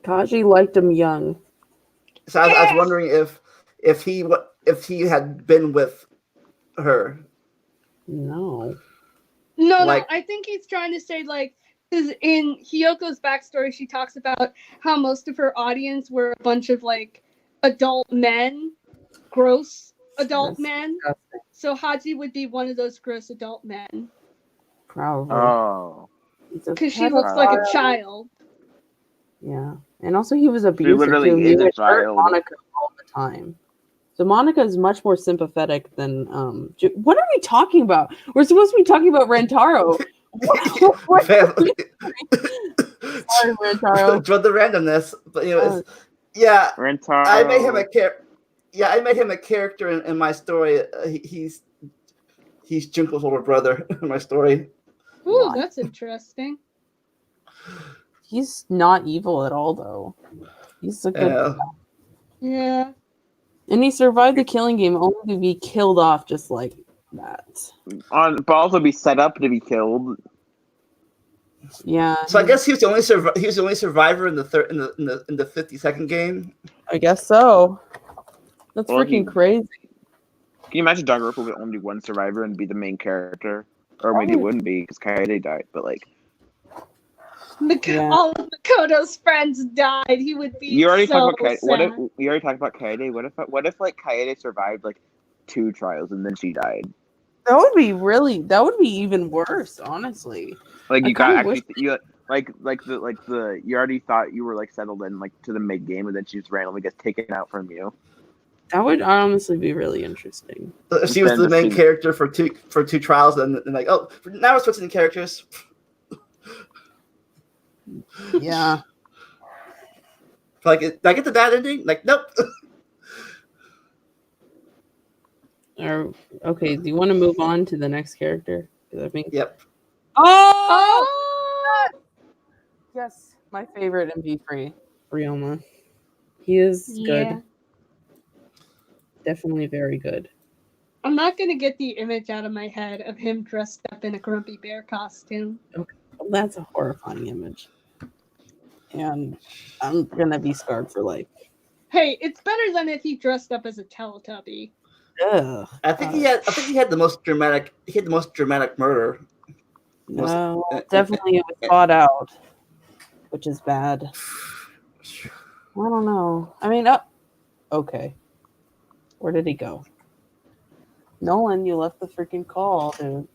Kaji liked him young. So I was wondering if he had been with her. No. No, I think he's trying to say, like, because in Hiyoko's backstory, she talks about how most of her audience were a bunch of, like, adult men, gross adult men. Disgusting. So Haji would be one of those gross adult men. Probably. Oh. He's a Because she looks like a pedophile. child. Yeah. And also he was abusive literally too. He is a would hurt child. Monica all the time. So Monica is much more sympathetic than what are we talking about? We're supposed to be talking about Rantaro. Family. Sorry, Rantaro. For the randomness, but yeah, Rentaro. I made him a character. Yeah, I made him a character in my story. He's Junko's older brother in my story. Ooh, that's interesting. He's not evil at all, though. He's a good guy. Yeah. And he survived the killing game only to be killed off just like that. But also be set up to be killed. Yeah. So I guess he was the only survivor in the 52nd game. I guess so. That's Or freaking crazy. Can you imagine Danganronpa would only be one survivor and be the main character? Or maybe it wouldn't be because Kaede died, but like. All of Makoto's friends died. He would be. You already so talked about Kaede. sad. You already talked about Kaede. What if like Kaede survived like 2 trials and then she died? That would be even worse, honestly. Like I you got kinda actually wish- you you already thought you were like settled in like to the mid game and then she just randomly gets taken out from you. That would honestly be really interesting. She was the main character for two trials, and like, oh, now we're switching characters. Yeah. Like, did I get the bad ending? Like, nope. Okay, do you want to move on to the next character? I think. Yep. Oh! Yes, my favorite MV3, Ryoma. He is good. Definitely very good. I'm not gonna get the image out of my head of him dressed up in a grumpy bear costume. Okay, well, that's a horrifying image, and I'm gonna be scarred for life. Hey, it's better than if he dressed up as a Teletubby. Ugh. I think he had the most dramatic. He had the most dramatic murder. No, definitely it was thought out, which is bad. I don't know. I mean, okay. Where did he go? Nolan, you left the freaking call, dude.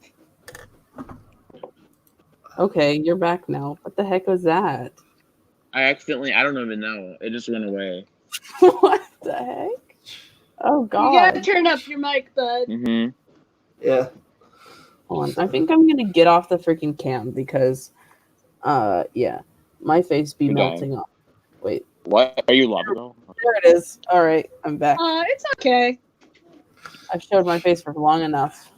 Okay, you're back now. What the heck was that? I don't even know. It just went away. What the heck? Oh god. You gotta turn up your mic, bud. Mm-hmm. Yeah. Hold on. I think I'm gonna get off the freaking cam because yeah. My face be melting off. Wait. What? Are you lava though? There it is. Alright, I'm back. It's okay. I've showed my face for long enough.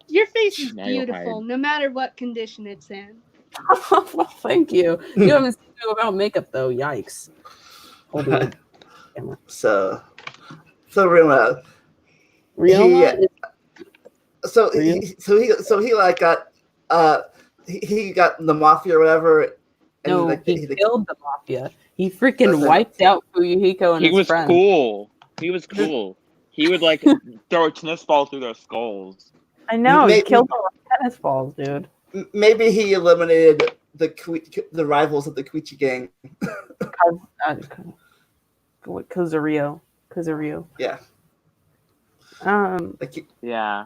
Your face is Now you'll beautiful, hide. no matter what condition it's in. Well, thank you. You haven't seen me without makeup though. Yikes. Hold on. Camera. So Ryoma. Ryoma He like got he got the mafia or whatever. And no, like, he killed the mafia. He freaking wiped out Fuyuhiko and He his was friends. cool. He was cool. He would like throw a tennis ball through their skulls. I know, he killed them with tennis balls, dude. Maybe he eliminated the rivals of the Kuichi gang. Kozurio. Yeah. Yeah.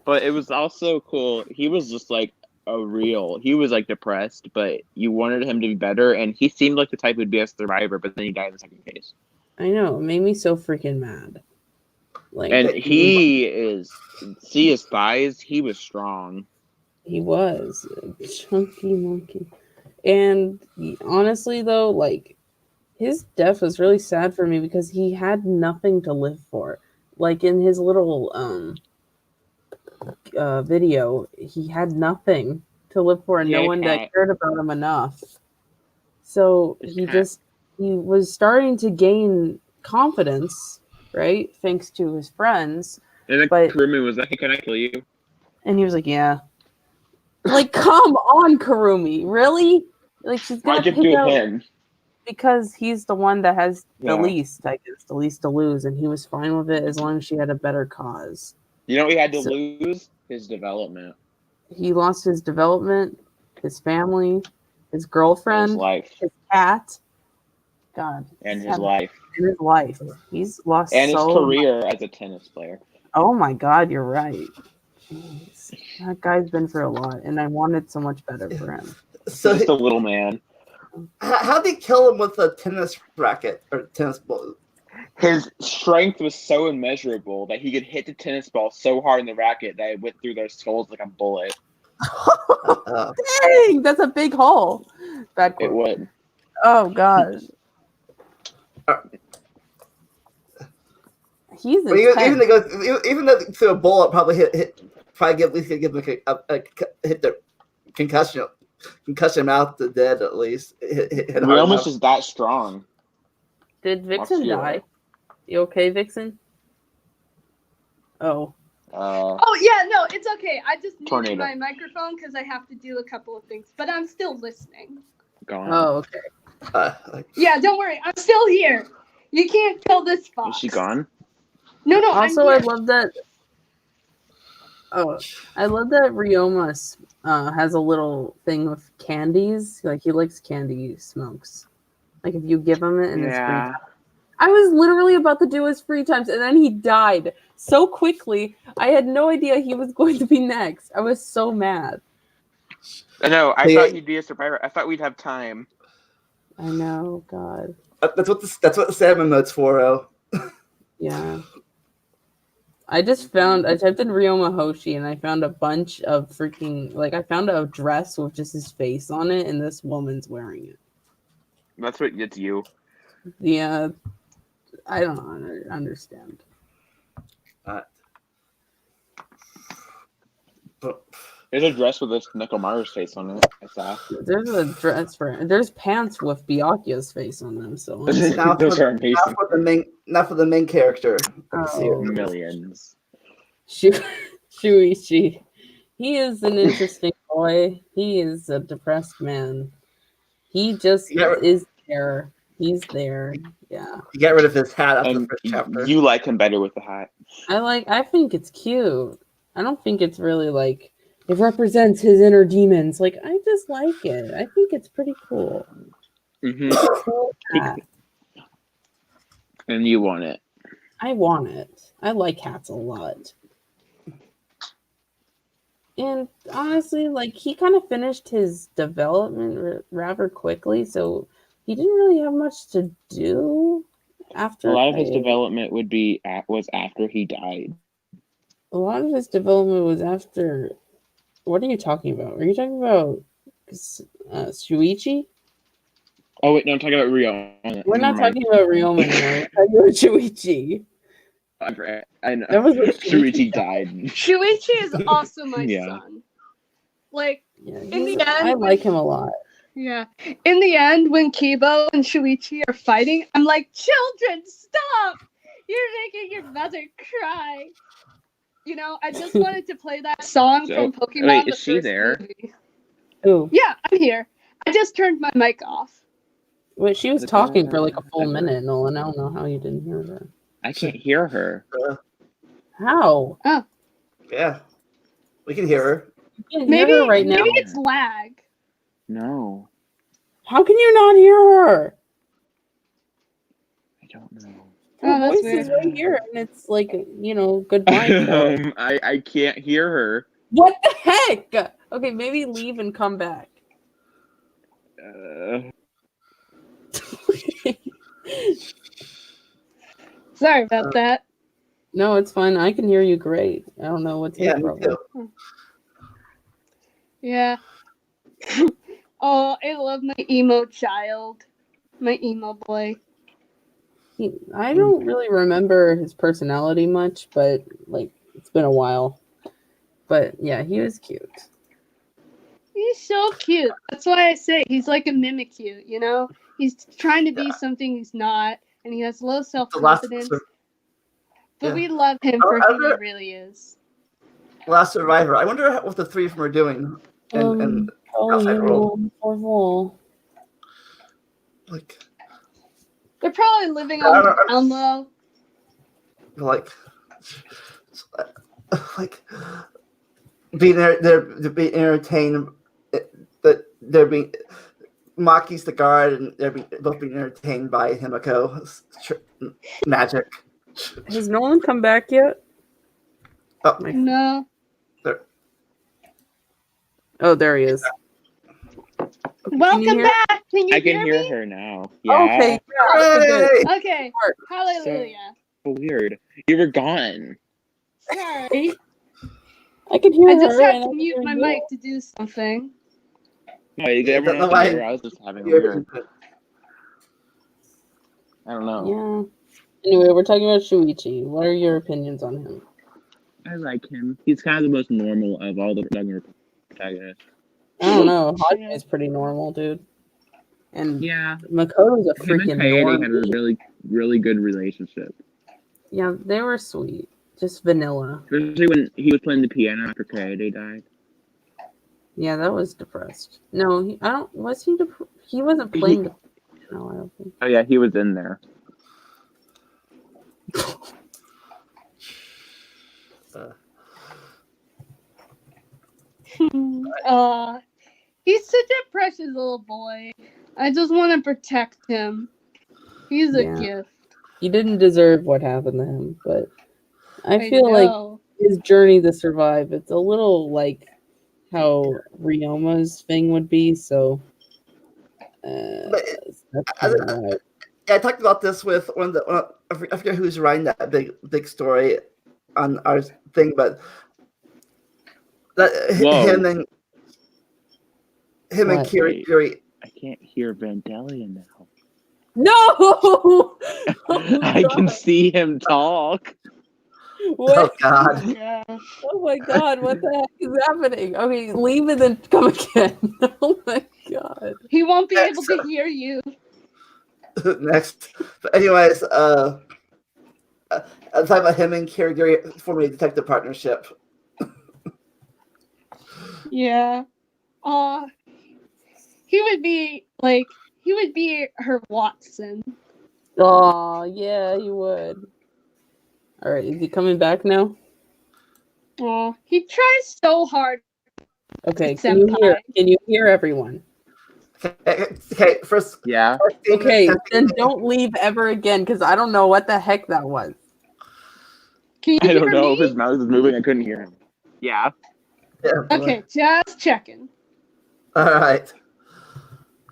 But it was also cool. He was just like he was like depressed, but you wanted him to be better, and he seemed like the type who'd be a survivor, but then he died in the second case. I know, it made me so freaking mad. Like, and see his thighs, he was strong. He was a chunky monkey. And honestly though, like, his death was really sad for me because he had nothing to live for. Like in his little video, he had nothing to live for and no one that cared about him enough. So he was starting to gain confidence, right? Thanks to his friends. And then Kurumi was like, hey, can I kill you? And he was like, yeah. Like, come on, Kurumi. Really? Like, she's going to pick out him. Because he's the one that has the least, I guess, the least to lose. And he was fine with it as long as she had a better cause. You know what he had to lose? His development. He lost his development, his family, his girlfriend, his life, his cat. God. And his life. And his life. He's lost and his career as a tennis player. Oh my God, you're right. Jeez. That guy's been through a lot, and I wanted so much better for him. So Just a little man. how'd they kill him with a tennis racket or tennis ball? His strength was so immeasurable that he could hit the tennis ball so hard in the racket that it went through their skulls like a bullet. Dang, that's a big hole. Bad It quote. would. Oh gosh. He's Well, even intense. they go, even though through a bullet, probably probably give, at least give him hit the concussion him out to dead at least. Hit hard Realmus enough. is that strong. Did Vixen Muscular. die? You okay, Vixen? Oh. Oh yeah, no, it's okay. I just muted Tornado. my microphone because I have to do a couple of things, but I'm still listening. Gone. Oh, okay. Yeah, don't worry, I'm still here. You can't kill this fox. Is she gone? No, Also, I'm I here. love that. Oh, I love that Riomas has a little thing with candies. Like he likes candy smokes. Like if you give him it in his free time. I was literally about to do his free times, and then he died so quickly. I had no idea he was going to be next. I was so mad. I know. I Yeah. thought he'd be a survivor. I thought we'd have time. I know, God. That's what the salmon mode's for. Yeah. I typed in Ryoma Hoshi and I found a bunch of freaking, like, I found a dress with just his face on it, and this woman's wearing it. That's what gets you. Yeah. I don't understand. There's a dress with this Nekomaru's face on it. I saw. There's a dress there's pants with Byakuya's face on them, so Now Those for- are amazing. Not for the main character. Oh. Millions. Shuichi. He is an interesting boy. He is a depressed man. He just is there. He's there. Yeah. He got rid of his hat after the And first chapter. you like him better with the hat. I think it's cute. I don't think it's really like it represents his inner demons. Like I just like it. I think it's pretty cool. Mm-hmm. Cool hat. And you want it. I want it. I like hats a lot. And honestly, like he kind of finished his development rather quickly, so he didn't really have much to do after. A lot of his development was after he died. A lot of his development was after. What are you talking about? Are you talking about Shuichi? Oh wait, no, I'm talking about Rio. We're not talking about Ryoma anymore. We're talking about Shuichi. I know. That was when Shuichi died. Shuichi is also my Yeah. son. Like, Yeah, in the end, I like him a lot. yeah. In the end, when Kibo and Shuichi are fighting, I'm like, children, stop! You're making your mother cry. You know, I just wanted to play that song So, from Pokemon. wait, the is she first there? movie. Ooh. Yeah, I'm here. I just turned my mic off. Wait, she was talking for like a full minute, Nolan. I don't know how you didn't hear her. I can't hear her. How? Yeah, we can hear her. You can hear her right now. Maybe it's lag. No, How can you not hear her? I don't know. Her Oh, that's voice is weird. right here, and it's like, goodbye. I can't hear her. What the heck? Okay, maybe leave and come back. Sorry about that. No, it's fine. I can hear you great. I don't know what's Yeah, the me problem. too. Yeah. Oh, I love my emo child. My emo boy. I don't really remember his personality much, but like it's been a while. But yeah, he was cute. He's so cute. That's why I say he's like a Mimikyu, you know? He's trying to be something he's not, and he has low self-confidence. But we love him for who he really is. Last Survivor. I wonder what the three of them are doing. And outside world. Like, They're probably living on the ground low. like they're being entertained. That they're being Maki's the guard, and they're both being entertained by Himiko's magic. Has Nolan come back yet? Oh, No. Oh, there he is. Welcome back. Can you I can hear me? her now. Yeah. Okay. Yeah, Hooray! Okay. Hallelujah. Weird. You were gone. Sorry. I can hear I just her. had and to I can mute hear my you. mic to do something. No, you get everyone don't else know to why- hear. I was just having a weird. I don't know. Yeah. Anyway, we're talking about Shuichi. What are your opinions on him? I like him. He's kind of the most normal of all the Danganronpa protagonists. I don't know. Yeah. Hajime's pretty normal, dude. And Yeah. Makoto's a Him and freaking Kaede had a normie. really, really good relationship. Yeah, they were sweet. Just vanilla. Especially when he was playing the piano after Kaede died. Yeah, that was depressed. No, I don't. Was he? He wasn't playing the piano. I don't think. Oh yeah, he was in there. He's such a precious little boy. I just want to protect him. He's a Yeah. gift. He didn't deserve what happened to him, but I I feel like know. his journey to survive. It's a little like how Ryoma's thing would be. So But that's kind of why. I talked about this with I forget who's writing that big story on our thing, but that Whoa. him and What? Kiri. I can't hear Vandalion now. No. I can see him talk. Oh What? God! Yeah. Oh my God! What the heck is happening? Okay, leave and then come again. Oh my God! He won't be able to hear you. Next, but anyways, I'm talking about him and Kiri forming a detective partnership. Yeah. He would be her Watson. Oh yeah, you would. All right, is he coming back now? He tries so hard. Okay, Senpai. can you hear everyone? Okay, first. Yeah. thing Okay, is- then don't leave ever again because I don't know what the heck that was. Can you I don't hear know me? if his mouth was moving. I couldn't hear him. Yeah. Yeah, Okay, just checking. All right.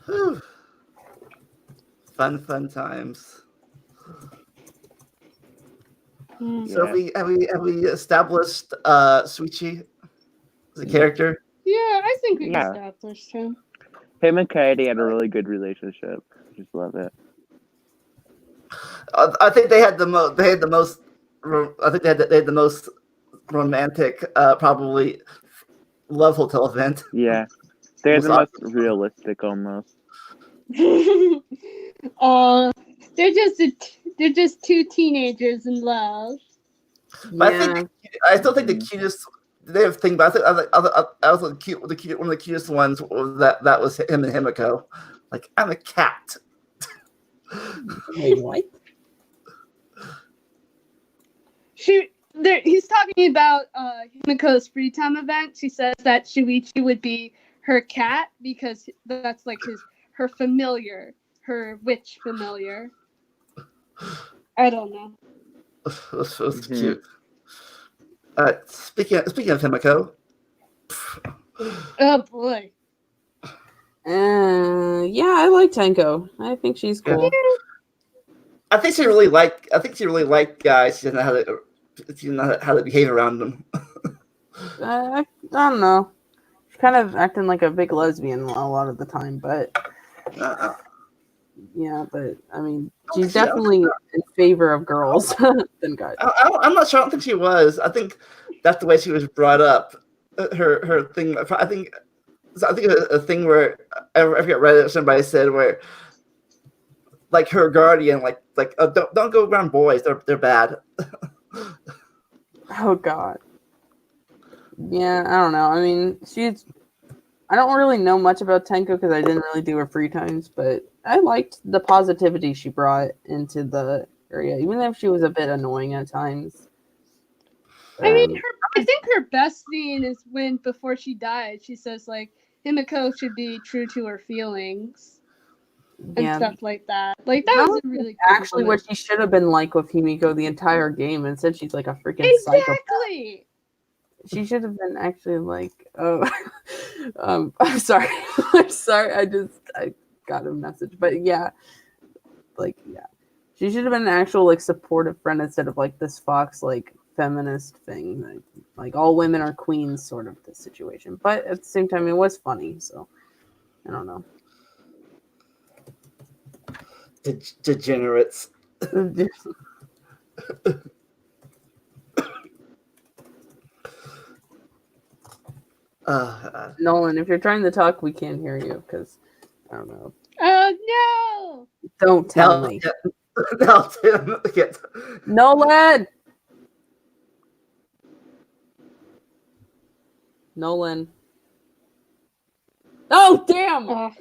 Whew. Fun times. So have we established Suichi as a character? Yeah, I think we Yeah. established him. Him and Kaede had a really good relationship. I just love it. I think they had the most. They had the most. I think they had the most romantic, probably love hotel event. Yeah. They're the Was most realistic almost. They're just two teenagers in love. But I still think the cutest. They have thing, but I was cute. One of the cutest ones was that was him and Himiko. Like, I'm a cat. Wait, what? He's talking about Himiko's free time event. She says that Shuichi would be her cat because that's like her familiar, her witch familiar. I don't know. That's cute. Speaking of Himiko. Oh boy. Yeah, I like Tenko. I think she's cool. I think she really liked guys. She didn't know how to behave around them. I don't know. She's kind of acting like a big lesbian a lot of the time, but yeah, but I mean, she's definitely in favor of girls than guys. I'm not sure. I don't think she was. I think that's the way she was brought up. Her thing. I think a thing where I forget Reddit. Somebody said where like her guardian, like don't go around boys. They're bad. Oh God. Yeah, I don't know. I mean, I don't really know much about Tenko because I didn't really do her free times, but I liked the positivity she brought into the area, even if she was a bit annoying at times. I mean, I think her best scene is when before she died, she says like Himiko should be true to her feelings and stuff like that. Like that was a really cool actually moment. what she should have been like with Himiko the entire game. Instead, she's like a freaking psychopath. Exactly. She should have been actually like, oh, I'm sorry. I'm sorry. I got a message, but yeah, like yeah, she should have been an actual like supportive friend instead of like this Fox like feminist thing, like all women are queens sort of this situation. But at the same time, it was funny, so I don't know. Degenerates. Nolan, if you're trying to talk, we can't hear you because I don't know. Oh Don't tell me. No, Tim. Nolan! Nolan. Oh, damn! no!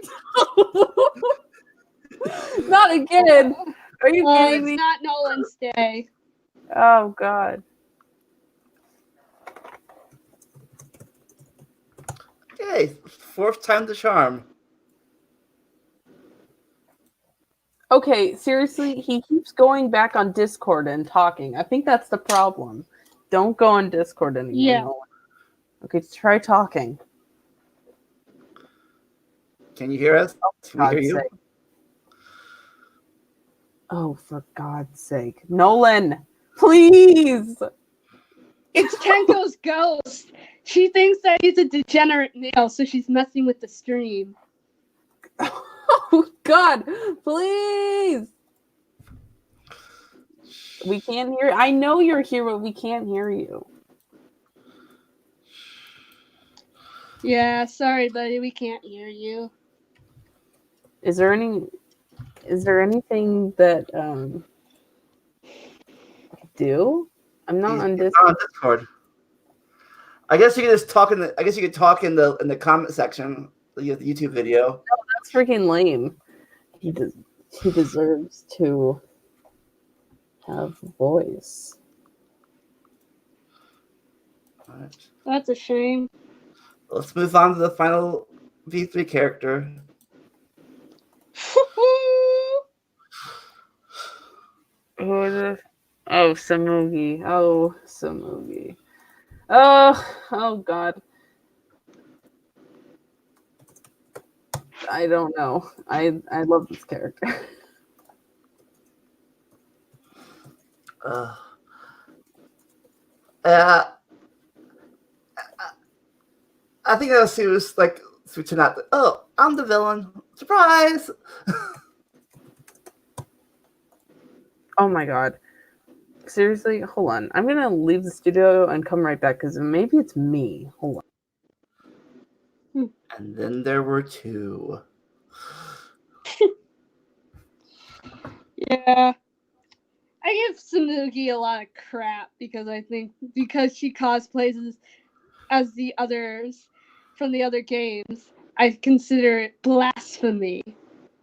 Not again! Are you kidding It's me? not Nolan's day. Oh, God. Okay, fourth time the charm. Okay, seriously, he keeps going back on Discord and talking. I think that's the problem. Don't go on Discord anymore. Yeah. Nolan. Okay, try talking. Can you hear us? Can we hear God's you? sake. Oh, for God's sake. Nolan, please! It's Tenko's ghost. She thinks that he's a degenerate male, so she's messing with the stream. Oh, God, please! We can't hear. I know you're here, but we can't hear you. Yeah, sorry, buddy, we can't hear you. Is there anything that do? I'm not on He's Discord. not on Discord. I guess you can just talk in the. I guess you could talk in the comment section. The YouTube video. That's freaking lame. He deserves to have a voice. All right. That's a shame. Let's move on to the final V3 character. Who is it? Oh, Samugi. Oh, Samugi. Oh, God. I don't know. I love this character. I think that she was like switching out. Oh, I'm the villain! Surprise! Oh my God. Seriously, hold on. I'm gonna leave the studio and come right back because maybe it's me. Hold on. And then there were two. Yeah. I give Samugi a lot of crap because she cosplays as the others from the other games, I consider it blasphemy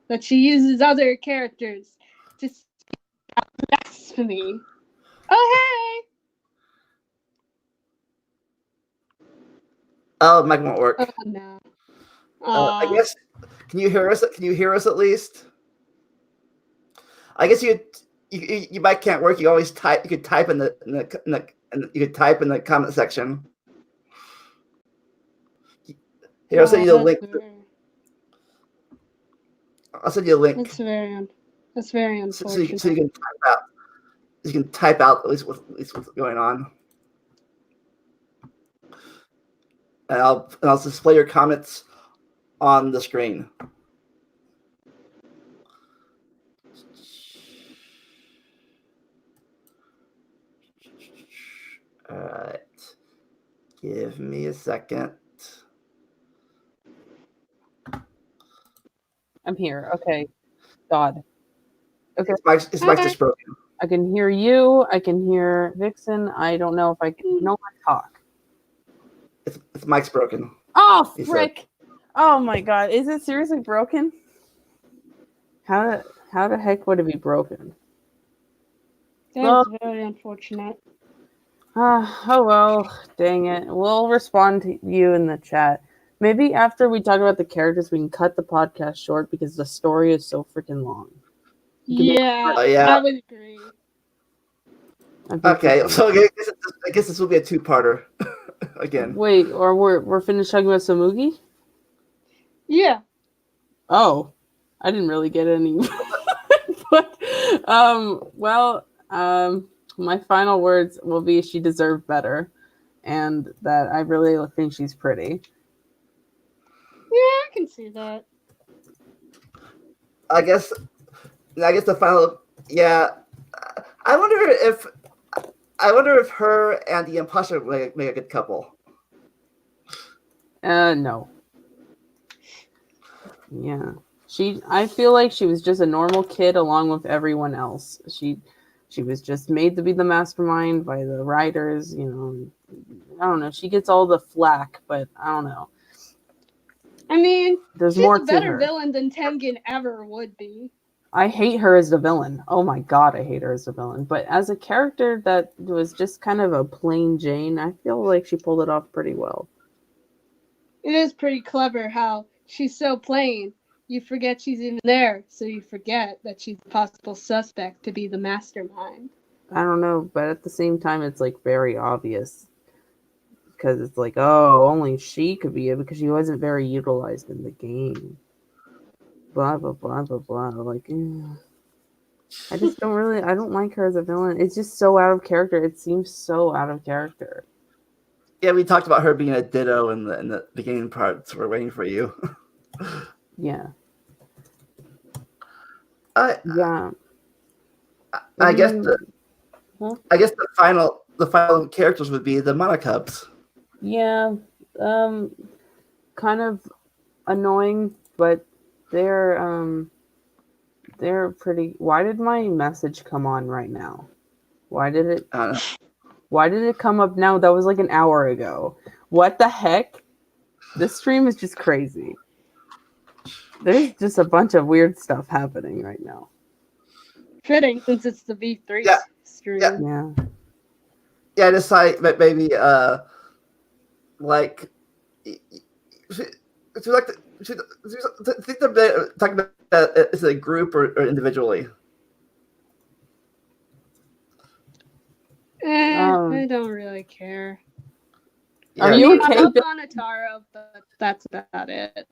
that she uses other characters to speak out blasphemy. Oh, hey! Oh, mic won't work. Oh, no. I guess. Can you hear us? Can you hear us at least? I guess you might can't work. You always type. You could type in the comment section. Here, I'll send you the link. I'll send you a link. That's very unfortunate. So you can type out. You can type out at least what's going on. And I'll display your comments on the screen. All right. Give me a second. I'm here. Okay. God. Okay. His mic's just broken. I can hear you. I can hear Vixen. I don't know if I can. No one talk. His mic's broken. Oh, frick. Oh, my God. Is it seriously broken? How the heck would it be broken? That's very unfortunate. Oh, well. Dang it. We'll respond to you in the chat. Maybe after we talk about the characters, we can cut the podcast short because the story is so freaking long. Yeah, yeah. I would agree. Okay, so I guess this will be a two-parter again. Wait, or we're finished talking about Samugi? Yeah. Oh, I didn't really get any. But, my final words will be she deserved better, and that I really think she's pretty. Yeah, I can see that. I guess the final. Yeah, I wonder if her and the imposter make a good couple. No. Yeah. I feel like she was just a normal kid along with everyone else. She was just made to be the mastermind by the writers, I don't know. She gets all the flack, but I don't know. I mean, there's she's more a to better her. villain than Tengen ever would be. I hate her as the villain. Oh my god, I hate her as the villain. But as a character that was just kind of a plain Jane, I feel like she pulled it off pretty well. It is pretty clever how she's so plain. You forget she's even there, so you forget that she's a possible suspect to be the mastermind. I don't know, but at the same time, it's like very obvious. Because it's like, oh, only she could be it because she wasn't very utilized in the game. Blah, blah, blah, blah, blah. Like, I just I don't like her as a villain. It's just so out of character. It seems so out of character. Yeah, we talked about her being a ditto in the beginning parts. We're waiting for you. Yeah. I I guess mean, I guess the final characters would be the Monocubs. Yeah, kind of annoying, but they're pretty. Why did my message come on right now? Why did it come up now? That was like an hour ago. What the heck? This stream is just crazy. There's just a bunch of weird stuff happening right now. Fitting, since it's the V3 stream. Yeah. Yeah, I decided that maybe like she like think they're talking about is it a group or individually? I don't really care. Are you okay? I love Donataro, but that's about it.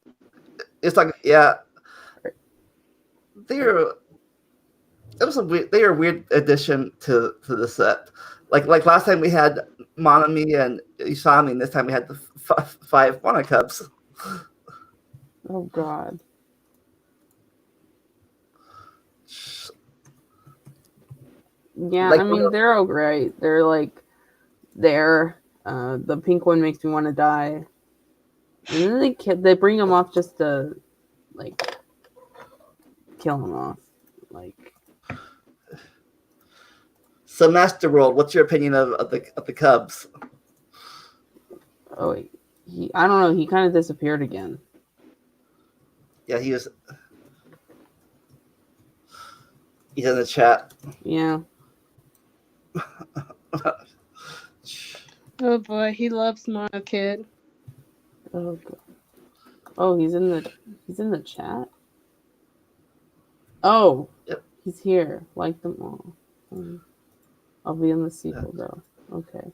It's like they're a weird addition to the set. Like last time we had Monami and Isami, and this time we had the 5 Monocubs. Oh god. Yeah, I mean they're all great. They're like the pink one makes me want to die. And then they bring him off just to like kill him off. Like So Master World, what's your opinion of the Cubs? Oh, I don't know. He kind of disappeared again. Yeah, he's in the chat. Yeah. Oh boy, he loves Mono Kid. Oh god. Oh, he's in the chat. Oh, yep. He's here. Like them all. I'll be in the sequel though. Okay.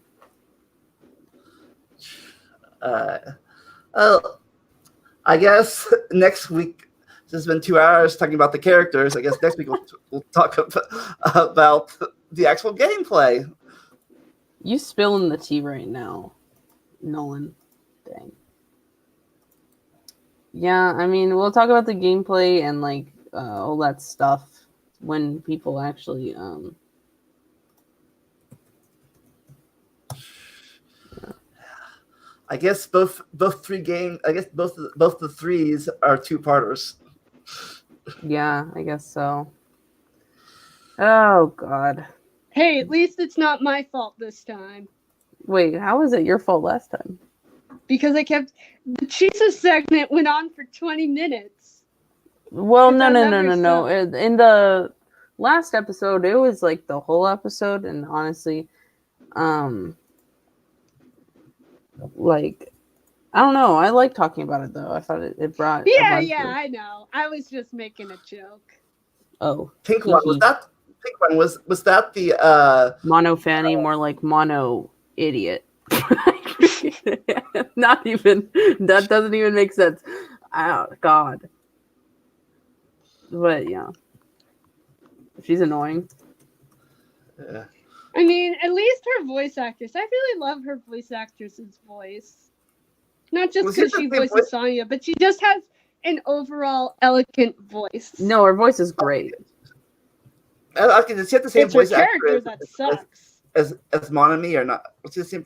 I guess next week. It's been 2 hours talking about the characters. I guess next week we'll talk about the actual gameplay. You spilling the tea right now, Nolan. Dang. Yeah, I mean, we'll talk about the gameplay and like all that stuff when people actually I guess both the threes are 2-parters. Yeah, I guess so. Oh god. Hey, at least it's not my fault this time. Wait, how was it your fault last time? Because the Chisa segment went on for 20 minutes. Well, no. In the last episode, it was like the whole episode, and honestly, like, I don't know. I like talking about it though. I thought it brought. Yeah, I know. I was just making a joke. Oh, pink one was that? Pink one was that the mono fanny? More like mono idiot. Not even. That doesn't even make sense. Oh God. But yeah, she's annoying. Yeah. I mean, at least her voice actress. I really love her voice actress's voice. Not just Was it because the she same voices voice? Sonya, but she just has an overall elegant voice. No, her voice is great. Okay, does she have the same It's her voice actor character that sucks. as Monami or not? What's the same?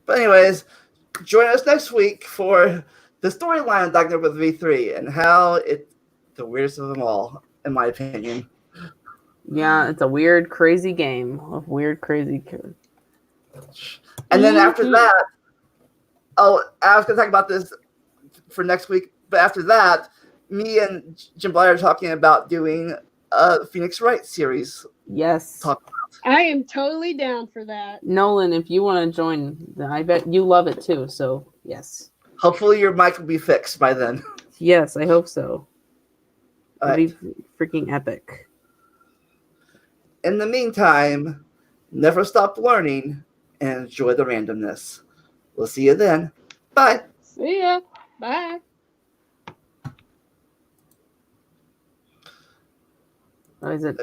But anyways, join us next week for the storyline of Doctor with V3 and how it's the weirdest of them all, in my opinion. Yeah, it's a weird, crazy game of weird, crazy. And then after Mhm. that, oh, I was going to talk about this for next week, but after that, me and Jim Blair are talking about doing a Phoenix Wright series. Yes. I am totally down for that. Nolan, if you want to join, then I bet you love it too. So yes. Hopefully your mic will be fixed by then. Yes, I hope so. All It'll right. be freaking epic. In the meantime, never stop learning and enjoy the randomness. We'll see you then. Bye. See ya. Bye. Or is it